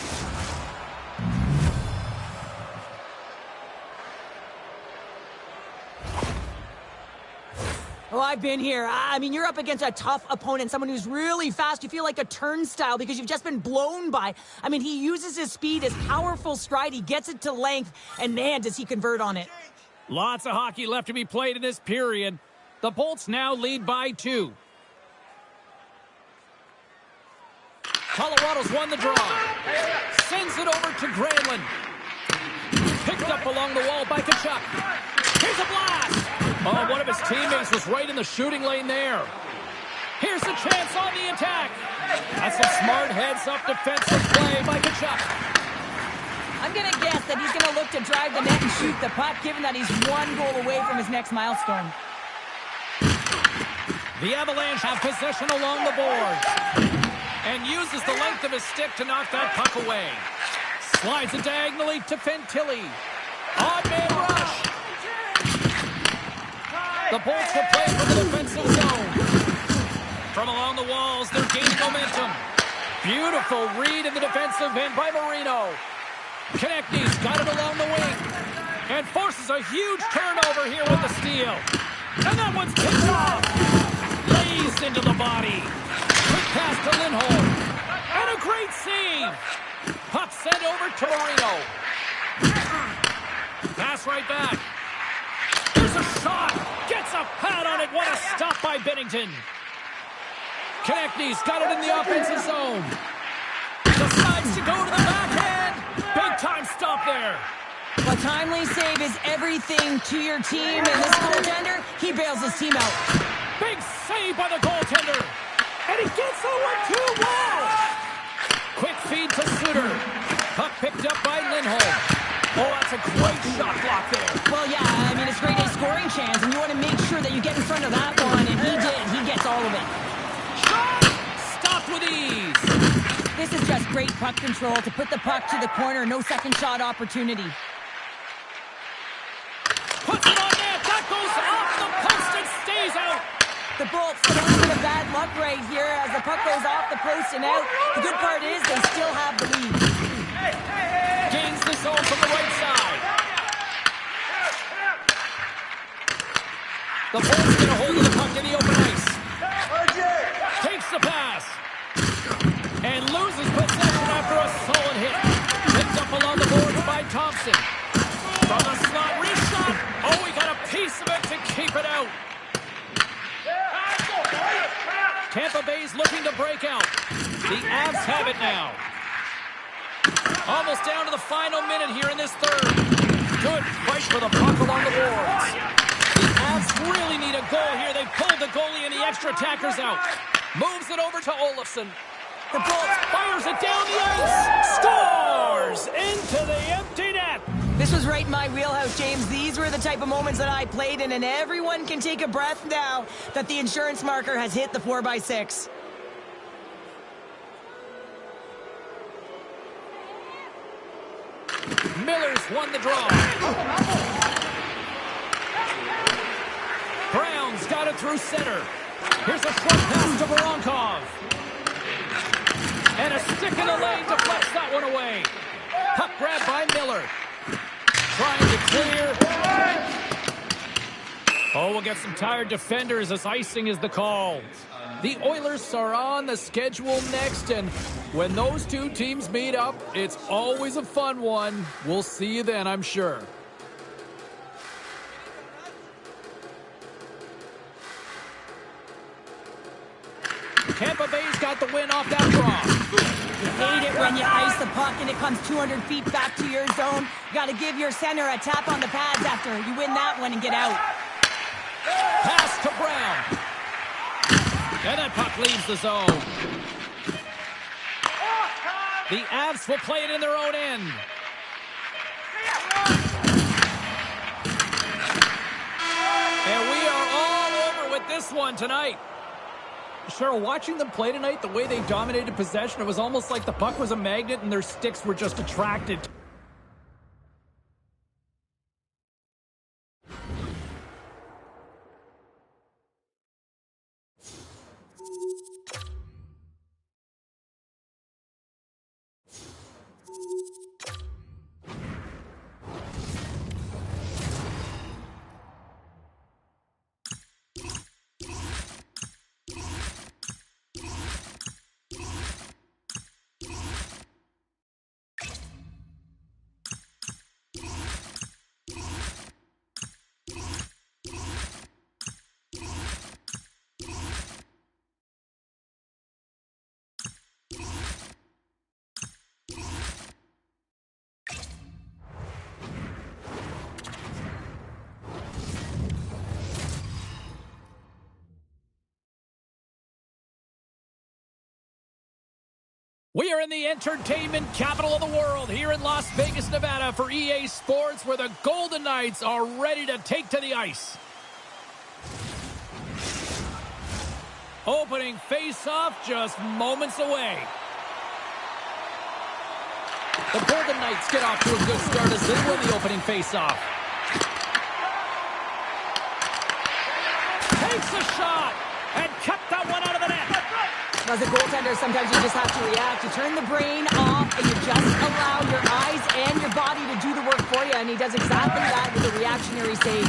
Oh, I've been here. I mean, you're up against a tough opponent, someone who's really fast. You feel like a turnstile because you've just been blown by. I mean, he uses his speed, his powerful stride. He gets it to length, and man, does he convert on it. Lots of hockey left to be played in this period. The Bolts now lead by 2. Colorado's won the draw. Sends it over to Granlund. Picked up along the wall by Tkachuk. Here's a blast. Oh, one of his teammates was right in the shooting lane there. Here's a chance on the attack. That's a smart heads-up defensive play by Tkachuk. I'm going to guess that he's going to look to drive the net and shoot the puck, given that he's 1 goal away from his next milestone. The Avalanche have possession along the boards and uses the length of his stick to knock that puck away. Slides it diagonally to Fantilli. Odd man rush. The Bolts will play from the defensive zone. From along the walls, they're gaining momentum. Beautiful read in the defensive end by Marino. Konechny's got it along the wing and forces a huge turnover here with the steal. And that one's picked off. Lays into the body. Quick pass to Lindholm. And a great save. Puck sent over to Marino. Pass right back. There's a shot. Gets a pad on it. What a stop by Binnington. Konechny's got it in the offensive zone. Decides to go to the backhand. Big time stop there. A timely save is everything to your team, and this goaltender, he bails his team out. Big save by the goaltender. And he gets over 2 walls. Quick feed to Suter. Puck picked up by Lindholm. Oh, that's a great shot block there. Well, yeah, I mean, it's grade A scoring chance, and you want to make sure that you get in front of that one, and he did. He gets all of it. Shot! Stopped with ease. This is just great puck control to put the puck to the corner. No second shot opportunity. Puts it on net. That goes off the post and stays out. The Bolts get a little bit of bad luck right here as the puck goes off the post and out. The good part is they still have the lead. Gains the zone from the right side. The Bolts get a hold of the puck in the open ice. Takes the pass. And loses possession after a solid hit. Picked up along the boards by Thompson. From the slot, reshot. Oh, we got a piece of it to keep it out. Tampa Bay's looking to break out. The Avs have it now. Almost down to the final minute here in this third. Good fight for the puck along the boards. The Avs really need a goal here. They pulled the goalie and the extra attackers out. Moves it over to Olofsson. The Bolts fires it down the ice. Scores into the empty net. This was right in my wheelhouse, James. These were the type of moments that I played in, and everyone can take a breath now that the insurance marker has hit the 4x6. Miller's won the draw. Brown's got it through center. Here's a short pass to Voronkov. And a stick in the lane deflects that one away. Puck grab by Miller. Trying to clear. Oh, we'll get some tired defenders as icing is the call. The Oilers are on the schedule next, and when those two teams meet up, it's always a fun one. We'll see you then, I'm sure. Tampa Bay's got the win off that draw. You hate it when you ice the puck and it comes 200 feet back to your zone. You got to give your center a tap on the pads after you win that one and get out. Pass to Brown. And that puck leaves the zone. The Avs will play it in their own end. And we are all over with this one tonight. Cheryl, watching them play tonight, the way they dominated possession, it was almost like the puck was a magnet and their sticks were just attracted. We are in the entertainment capital of the world here in Las Vegas, Nevada for EA Sports, where the Golden Knights are ready to take to the ice. Opening face-off just moments away. The Golden Knights get off to a good start as they win the opening face-off. Takes a shot and kept that one out of the net. As a goaltender, sometimes you just have to react. You turn the brain off and you just allow your eyes and your body to do the work for you, and he does exactly that with a reactionary save.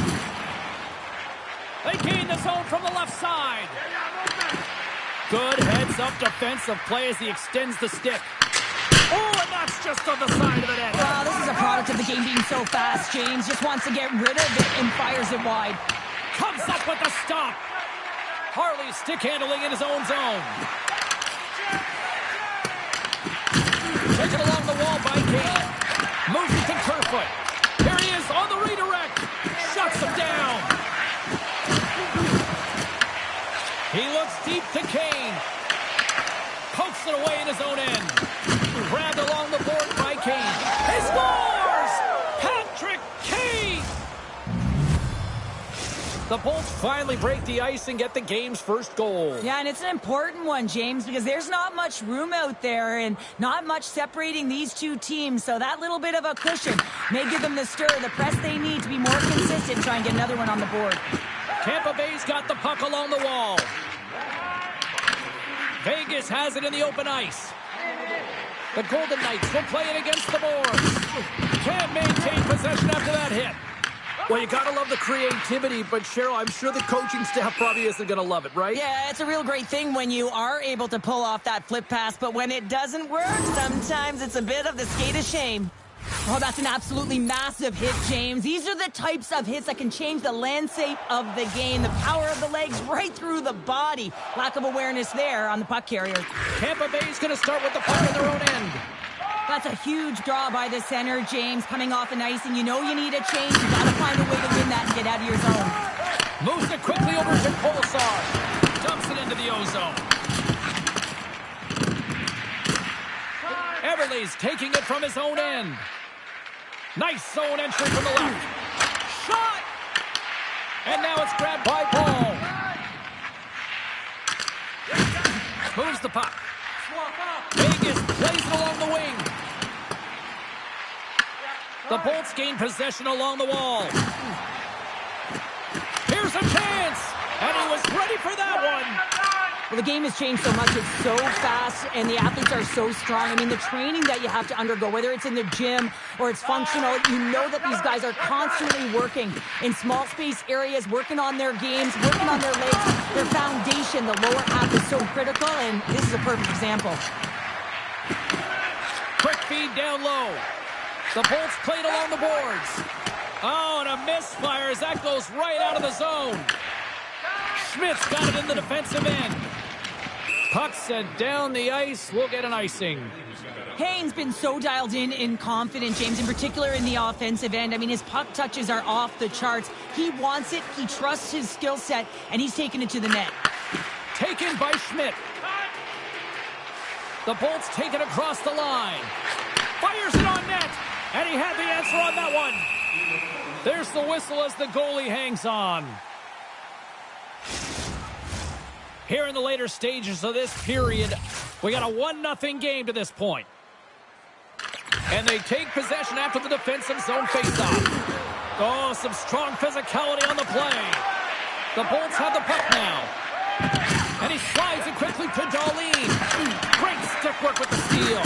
They gain the zone from the left side. Good heads-up defensive play as he extends the stick. Oh, and that's just on the side of the net. Wow, this is a product of the game being so fast. James just wants to get rid of it and fires it wide. Comes up with the stop. Harley stick handling in his own zone. Taken along the wall by Kane. Moves it to Kerfoot. Here he is on the redirect. Shuts him down. He looks deep to Kane. Pokes it away in his own end. Grabbed along the board by Kane. He scores! Patrick Kane! The Bolts finally break the ice and get the game's first goal. Yeah, and it's an important one, James, because there's not much room out there and not much separating these two teams. So that little bit of a cushion may give them the stir, the press they need to be more consistent, try and get another one on the board. Tampa Bay's got the puck along the wall. Vegas has it in the open ice. The Golden Knights will play it against the boards. Can't maintain possession after that hit. Well, you gotta love the creativity, but Cheryl, I'm sure the coaching staff probably isn't gonna love it, right? Yeah, it's a real great thing when you are able to pull off that flip pass, but when it doesn't work, sometimes it's a bit of the skate of shame. Oh, that's an absolutely massive hit, James. These are the types of hits that can change the landscape of the game. The power of the legs right through the body. Lack of awareness there on the puck carrier. Tampa Bay's gonna start with the puck in their own end. That's a huge draw by the center, James, coming off an ice, and you know you need a change. You gotta find a way to win that and get out of your zone. Moves it quickly over to Kolesar. Dumps it into the O-zone. Everly's taking it from his own end. Nice zone entry from the left. Shot! And now it's grabbed by Paul. Moves the puck. Vegas plays it along the wing. The Bolts gain possession along the wall. Here's a chance! And he was ready for that one. Well, the game has changed so much. It's so fast, and the athletes are so strong. I mean, the training that you have to undergo, whether it's in the gym or it's functional, you know that these guys are constantly working in small space areas, working on their games, working on their legs. Their foundation, the lower half, is so critical, and this is a perfect example. Quick feed down low. The Bolts played along the boards. Oh, and a misfire as that goes right out of the zone. Schmidt's got it in the defensive end. Puck sent down the ice. We'll get an icing. Kane's been so dialed in and confident, James, in particular in the offensive end. I mean, his puck touches are off the charts. He wants it, he trusts his skill set, and he's taking it to the net. Taken by Schmidt. The Bolts take it across the line. Fires it on net, and he had the answer on that one. There's the whistle as the goalie hangs on. Here in the later stages of this period, we got a 1-0 game to this point. And they take possession after the defensive zone faceoff. Oh, some strong physicality on the play. The Bolts have the puck now. And he slides it quickly to Darlene. Great stick work with the steal.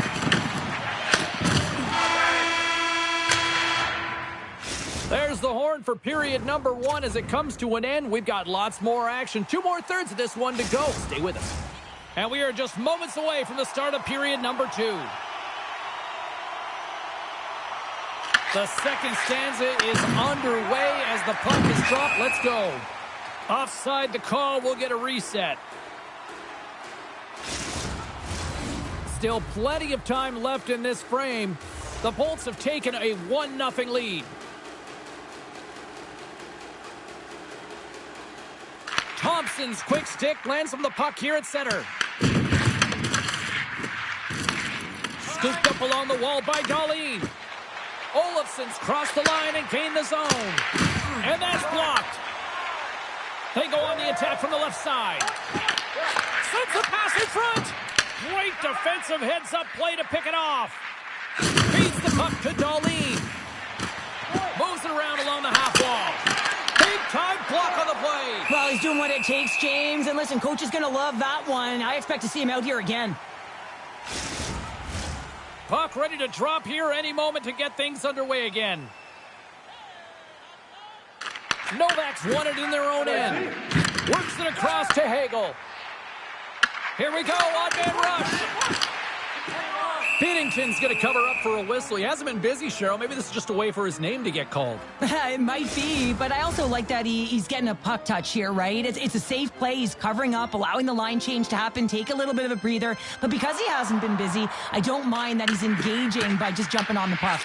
There's the horn for period number 1 as it comes to an end. We've got lots more action. 2 more thirds of this one to go. Stay with us. And we are just moments away from the start of period number 2. The second stanza is underway as the puck is dropped. Let's go. Offside the call. We'll get a reset. Still plenty of time left in this frame. The Bolts have taken a 1-0 lead. Thompson's quick stick lands from the puck here at center. Scooped up along the wall by Darlene. Olofsson's crossed the line and gained the zone. And that's blocked. They go on the attack from the left side. Sends the pass in front. Great defensive heads-up play to pick it off. Feeds the puck to Darlene. Moves it around along the half wall. Big-time block on the play. Well, he's doing what it takes, James. And listen, coach is going to love that one. I expect to see him out here again. Puck ready to drop here any moment to get things underway again. Novak's won it in their own end. Works it across to Hagel. Here we go, on-man rush. Binnington's going to cover up for a whistle. He hasn't been busy, Cheryl. Maybe this is just a way for his name to get called. It might be, but I also like that he's getting a puck touch here, right? It's a safe play. He's covering up, allowing the line change to happen, take a little bit of a breather. But because he hasn't been busy, I don't mind that he's engaging by just jumping on the puck.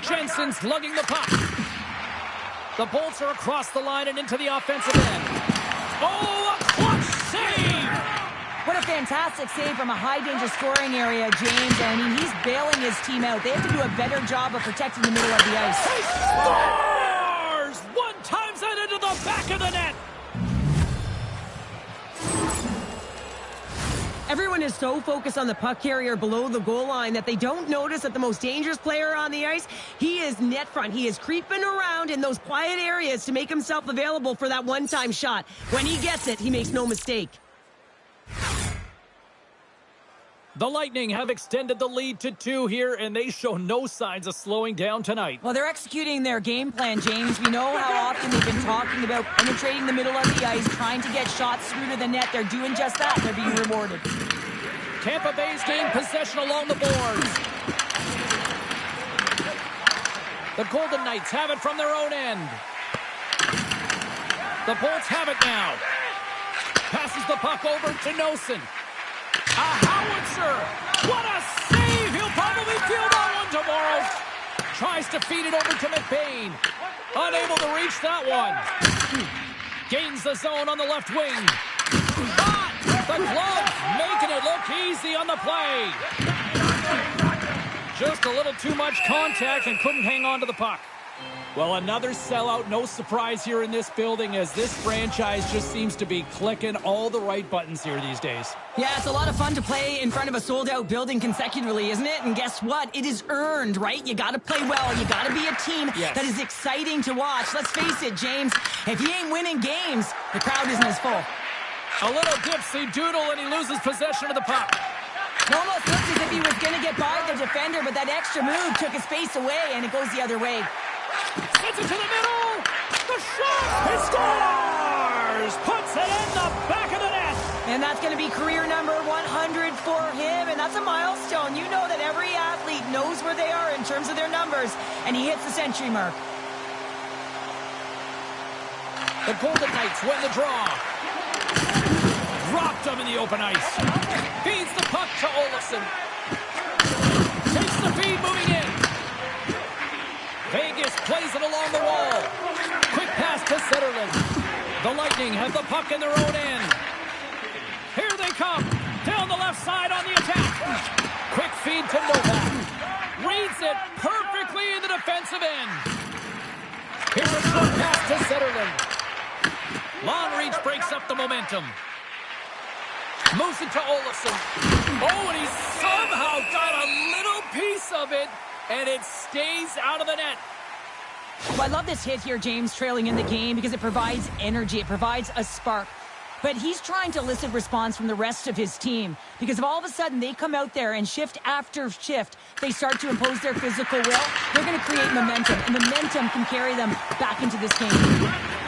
Jensen's lugging the puck. The Bolts are across the line and into the offensive end. Oh, a clutch save! What a fantastic save from a high-danger scoring area, James. I mean, he's bailing his team out. They have to do a better job of protecting the middle of the ice. He scores! One times it into the back of the net. Everyone is so focused on the puck carrier below the goal line that they don't notice that the most dangerous player on the ice, he is net front. He is creeping around in those quiet areas to make himself available for that one-time shot. When he gets it, he makes no mistake. The Lightning have extended the lead to 2 here, and they show no signs of slowing down tonight. Well, they're executing their game plan, James. We know how often they've been talking about penetrating the middle of the ice, trying to get shots through to the net. They're doing just that. They're being rewarded. Tampa Bay's gained possession along the boards. The Golden Knights have it from their own end. The Bolts have it now. Passes the puck over to Noesen. A howitzer! What a save! He'll probably feel that one tomorrow. Tries to feed it over to McBain. Unable to reach that one. Gains the zone on the left wing. Shot! The glove making it look easy on the play. Just a little too much contact and couldn't hang on to the puck. Well, another sellout. No surprise here in this building as this franchise just seems to be clicking all the right buttons here these days. Yeah, it's a lot of fun to play in front of a sold-out building consecutively, isn't it? And guess what? It is earned, right? You got to play well. You got to be a team that is exciting to watch. Let's face it, James, if you ain't winning games, the crowd isn't as full. A little dipsy doodle, and he loses possession of the puck. It almost looks as if he was going to get by the defender, but that extra move took his face away, and it goes the other way. Sends it to the middle. The shot. He scores. Puts it in the back of the net. And that's going to be career number 100 for him, and that's a milestone. You know that every athlete knows where they are in terms of their numbers, and he hits the century mark. The Golden Knights win the draw. Dropped him in the open ice. Feeds the puck to Olofsson. Takes the feed moving in. Vegas plays it along the wall. Quick pass to Zetterlund. The Lightning have the puck in their own end. Here they come. Down the left side on the attack. Quick feed to Novak. Reads it perfectly in the defensive end. Here's a short pass to Zetterlund. Long reach breaks up the momentum. Moves it to Olofsson. Oh, and he somehow got a little piece of it, and it stays out of the net. Well, I love this hit here, James, trailing in the game, because it provides energy. It provides a spark. But he's trying to elicit response from the rest of his team, because if all of a sudden they come out there and shift after shift, they start to impose their physical will, they're going to create momentum, and momentum can carry them back into this game.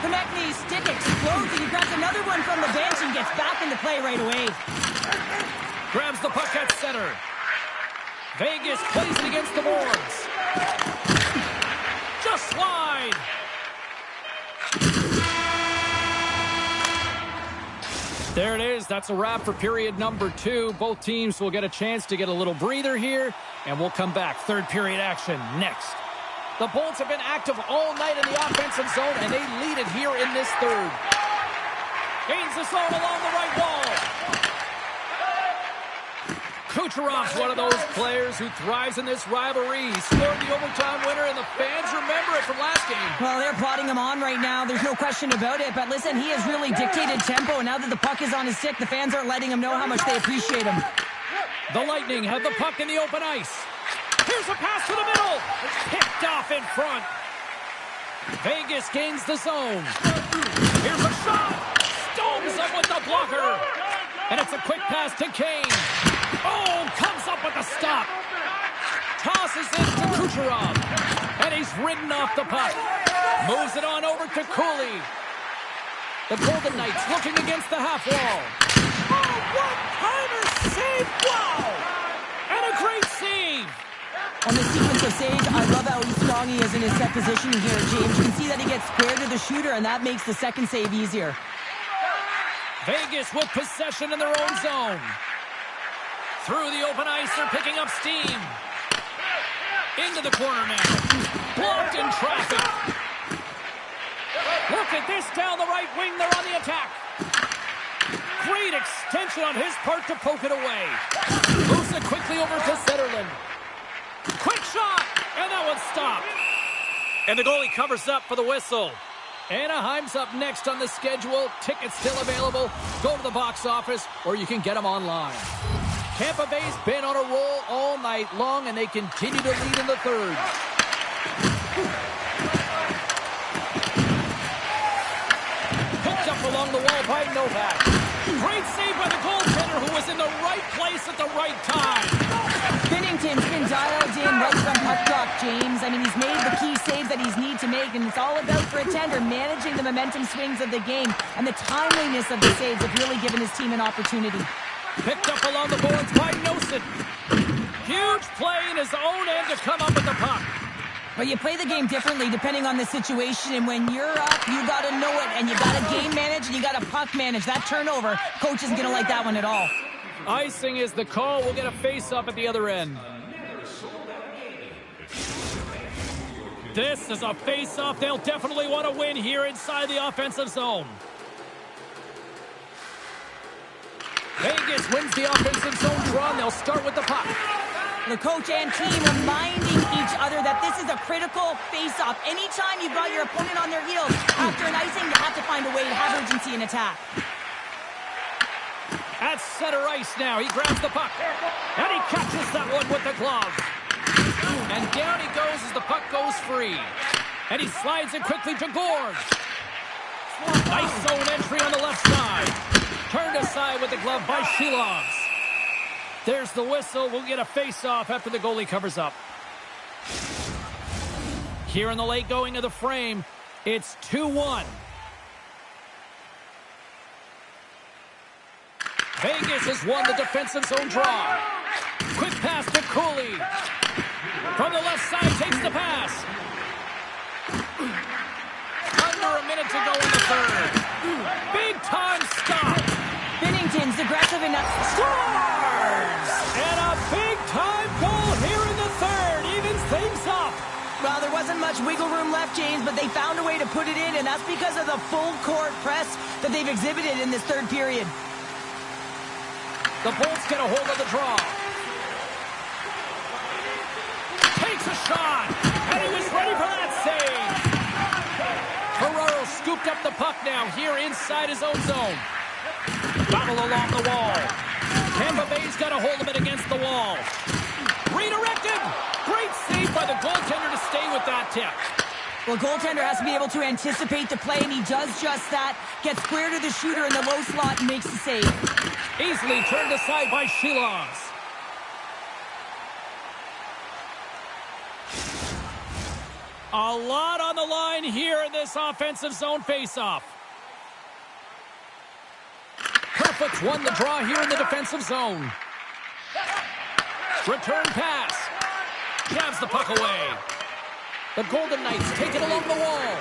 Konechny's stick explodes, and he grabs another one from the bench and gets back into play right away. Grabs the puck at center. Vegas plays it against the boards. Just wide. There it is. That's a wrap for period number 2. Both teams will get a chance to get a little breather here, and we'll come back. Third period action next. The Bolts have been active all night in the offensive zone, and they lead it here in this third. Gains the zone along the right wall. Kucherov's one of those players who thrives in this rivalry. He scored the overtime winner, and the fans remember it from last game. Well, they're plotting him on right now. There's no question about it. But listen, he has really dictated tempo. And now that the puck is on his stick, the fans are letting him know how much they appreciate him. The Lightning have the puck in the open ice. Here's a pass to the middle. Picked off in front. Vegas gains the zone. Here's a shot. Stones up with the blocker. And it's a quick pass to Kane. Oh, comes up with a stop. Tosses it to Kucherov. And he's ridden off the puck. Moves it on over to Cooley. The Golden Knights looking against the half wall. Oh, one-timer save. Wow. And a great save. On the sequence of saves, I love how strong he is in his set positioning here, James. You can see that he gets square to the shooter, and that makes the second save easier. Vegas with possession in their own zone. Through the open ice, they're picking up steam. Into the corner now. Blocked in traffic. Look at this down the right wing. They're on the attack. Great extension on his part to poke it away. Moves it quickly over to Zetterlund. Quick shot, and that one's stopped. And the goalie covers up for the whistle. Anaheim's up next on the schedule. Tickets still available. Go to the box office, or you can get them online. Tampa Bay's been on a roll all night long, and they continue to lead in the third. Picked up along the wall by Novak. Great save by the goaltender, who was in the right place at the right time. Binnington's been dialed in right from puck drop, James. I mean, he's made the key saves that he's need to make, and it's all about, for a tender, managing the momentum swings of the game, and the timeliness of the saves have really given his team an opportunity. Picked up along the boards by Nosen. Huge play in his own end to come up with the puck. But you play the game differently depending on the situation, and when you're up, you got to know it, and you got to game manage, and you got to puck manage. That turnover, coach isn't going to like that one at all. Icing is the call. We'll get a face-up at the other end. This is a face-off they'll definitely want to win here inside the offensive zone. Vegas wins the offensive zone draw, and they'll start with the puck. The coach and team reminding each other that this is a critical face-off. Anytime you've got your opponent on their heels after an icing, you have to find a way to have urgency in attack. At center ice now, he grabs the puck, and he catches that one with the glove. And down he goes as the puck goes free. And he slides it quickly to Gord. Nice zone entry on the left side. Turned aside with the glove by Shilongs. There's the whistle. We'll get a face-off after the goalie covers up. Here in the late going of the frame, it's 2-1. Vegas has won the defensive zone draw. Quick pass to Cooley. From the left side, takes the pass. Under a minute to go in the third. Big time stop. Binnington's aggressive enough. Scores! And a big time goal here in the third. Evens things up. Well, there wasn't much wiggle room left, James, but they found a way to put it in, and that's because of the full court press that they've exhibited in this third period. The Bolts get a hold of the draw. Takes a shot, and he was ready for that save. Ferraro scooped up the puck now here inside his own zone. Battle along the wall. Tampa Bay's got a hold of it against the wall. Redirected. Great save by the goaltender to stay with that tip. Well, goaltender has to be able to anticipate the play, and he does just that. Gets square to the shooter in the low slot and makes the save. Easily turned aside by Shilongs. A lot on the line here in this offensive zone faceoff. Kerfoot's won the draw here in the defensive zone. Return pass. Jabs the puck away. The Golden Knights take it along the wall.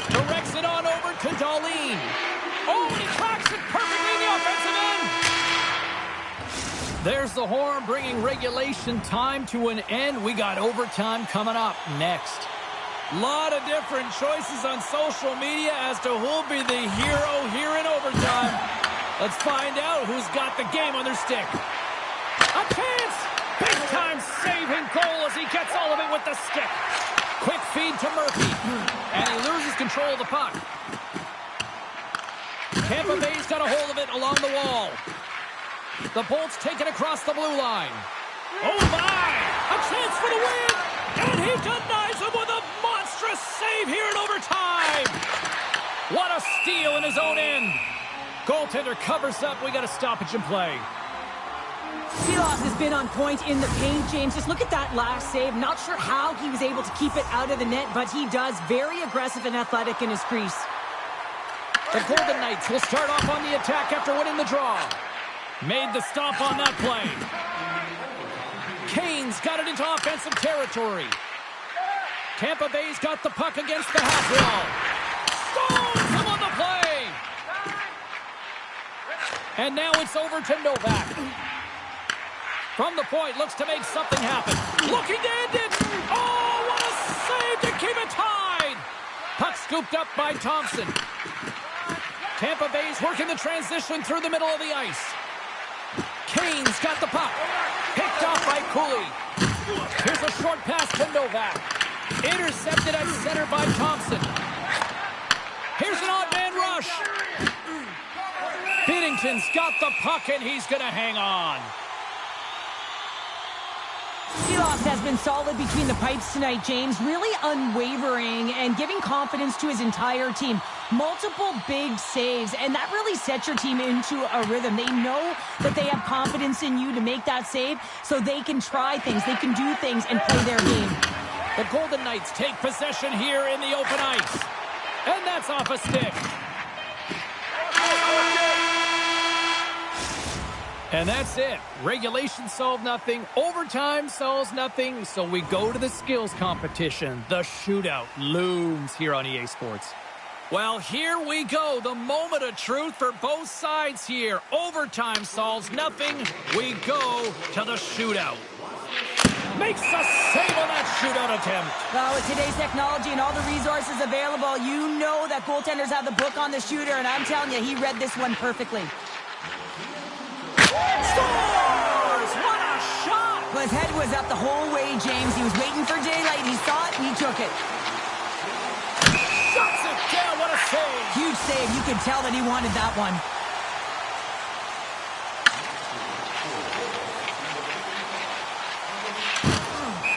Directs it on over to Darlene. Oh, and he tracks it perfectly in the offensive end. There's the horn bringing regulation time to an end. We got overtime coming up next. Lot of different choices on social media as to who'll be the hero here in overtime. Let's find out who's got the game on their stick. A chance! Big time saving goal as he gets all of it with the stick. Quick feed to Murphy. And he loses control of the puck. Tampa Bay's got a hold of it along the wall. The Bolts take it across the blue line. Oh my! A chance for the win! And he denies him with a monstrous save here in overtime! What a steal in his own end! Goaltender covers up. We got a stoppage in play. Silas has been on point in the paint, James. Just look at that last save. Not sure how he was able to keep it out of the net, but he does. Very aggressive and athletic in his crease. The Golden Knights will start off on the attack after winning the draw. Made the stop on that play. Kane's got it into offensive territory. Tampa Bay's got the puck against the half wall. Scores him on the play! And now it's over to Novak. From the point, looks to make something happen. Looking to end it! Oh, what a save to keep it tied! Puck scooped up by Thompson. Tampa Bay's working the transition through the middle of the ice. Kane's got the puck. Picked off by Cooley. Here's a short pass to Novak. Intercepted at center by Thompson. Here's an odd man rush. Binnington's got the puck and he's going to hang on. Silas has been solid between the pipes tonight, James. Really unwavering and giving confidence to his entire team. Multiple big saves, and that really sets your team into a rhythm. They know that they have confidence in you to make that save, so they can try things, they can do things, and play their game. The Golden Knights take possession here in the open ice. And that's off a stick. And that's it. Regulation solved nothing. Overtime solves nothing. So we go to the skills competition. The shootout looms here on EA Sports. Well, here we go. The moment of truth for both sides here. Overtime solves nothing. We go to the shootout. Makes a save on that shootout attempt. Well, with today's technology and all the resources available, you know that goaltenders have the book on the shooter, and I'm telling you, he read this one perfectly. Scores! What a shot! Well, his head was up the whole way, James. He was waiting for daylight. He saw it, and he took it. Shuts it down. What a save! Huge save. You could tell that he wanted that one.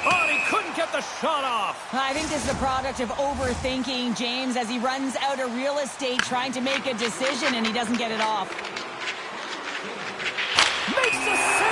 Oh, he couldn't get the shot off. I think this is a product of overthinking, James, as he runs out of real estate trying to make a decision and he doesn't get it off. Makes the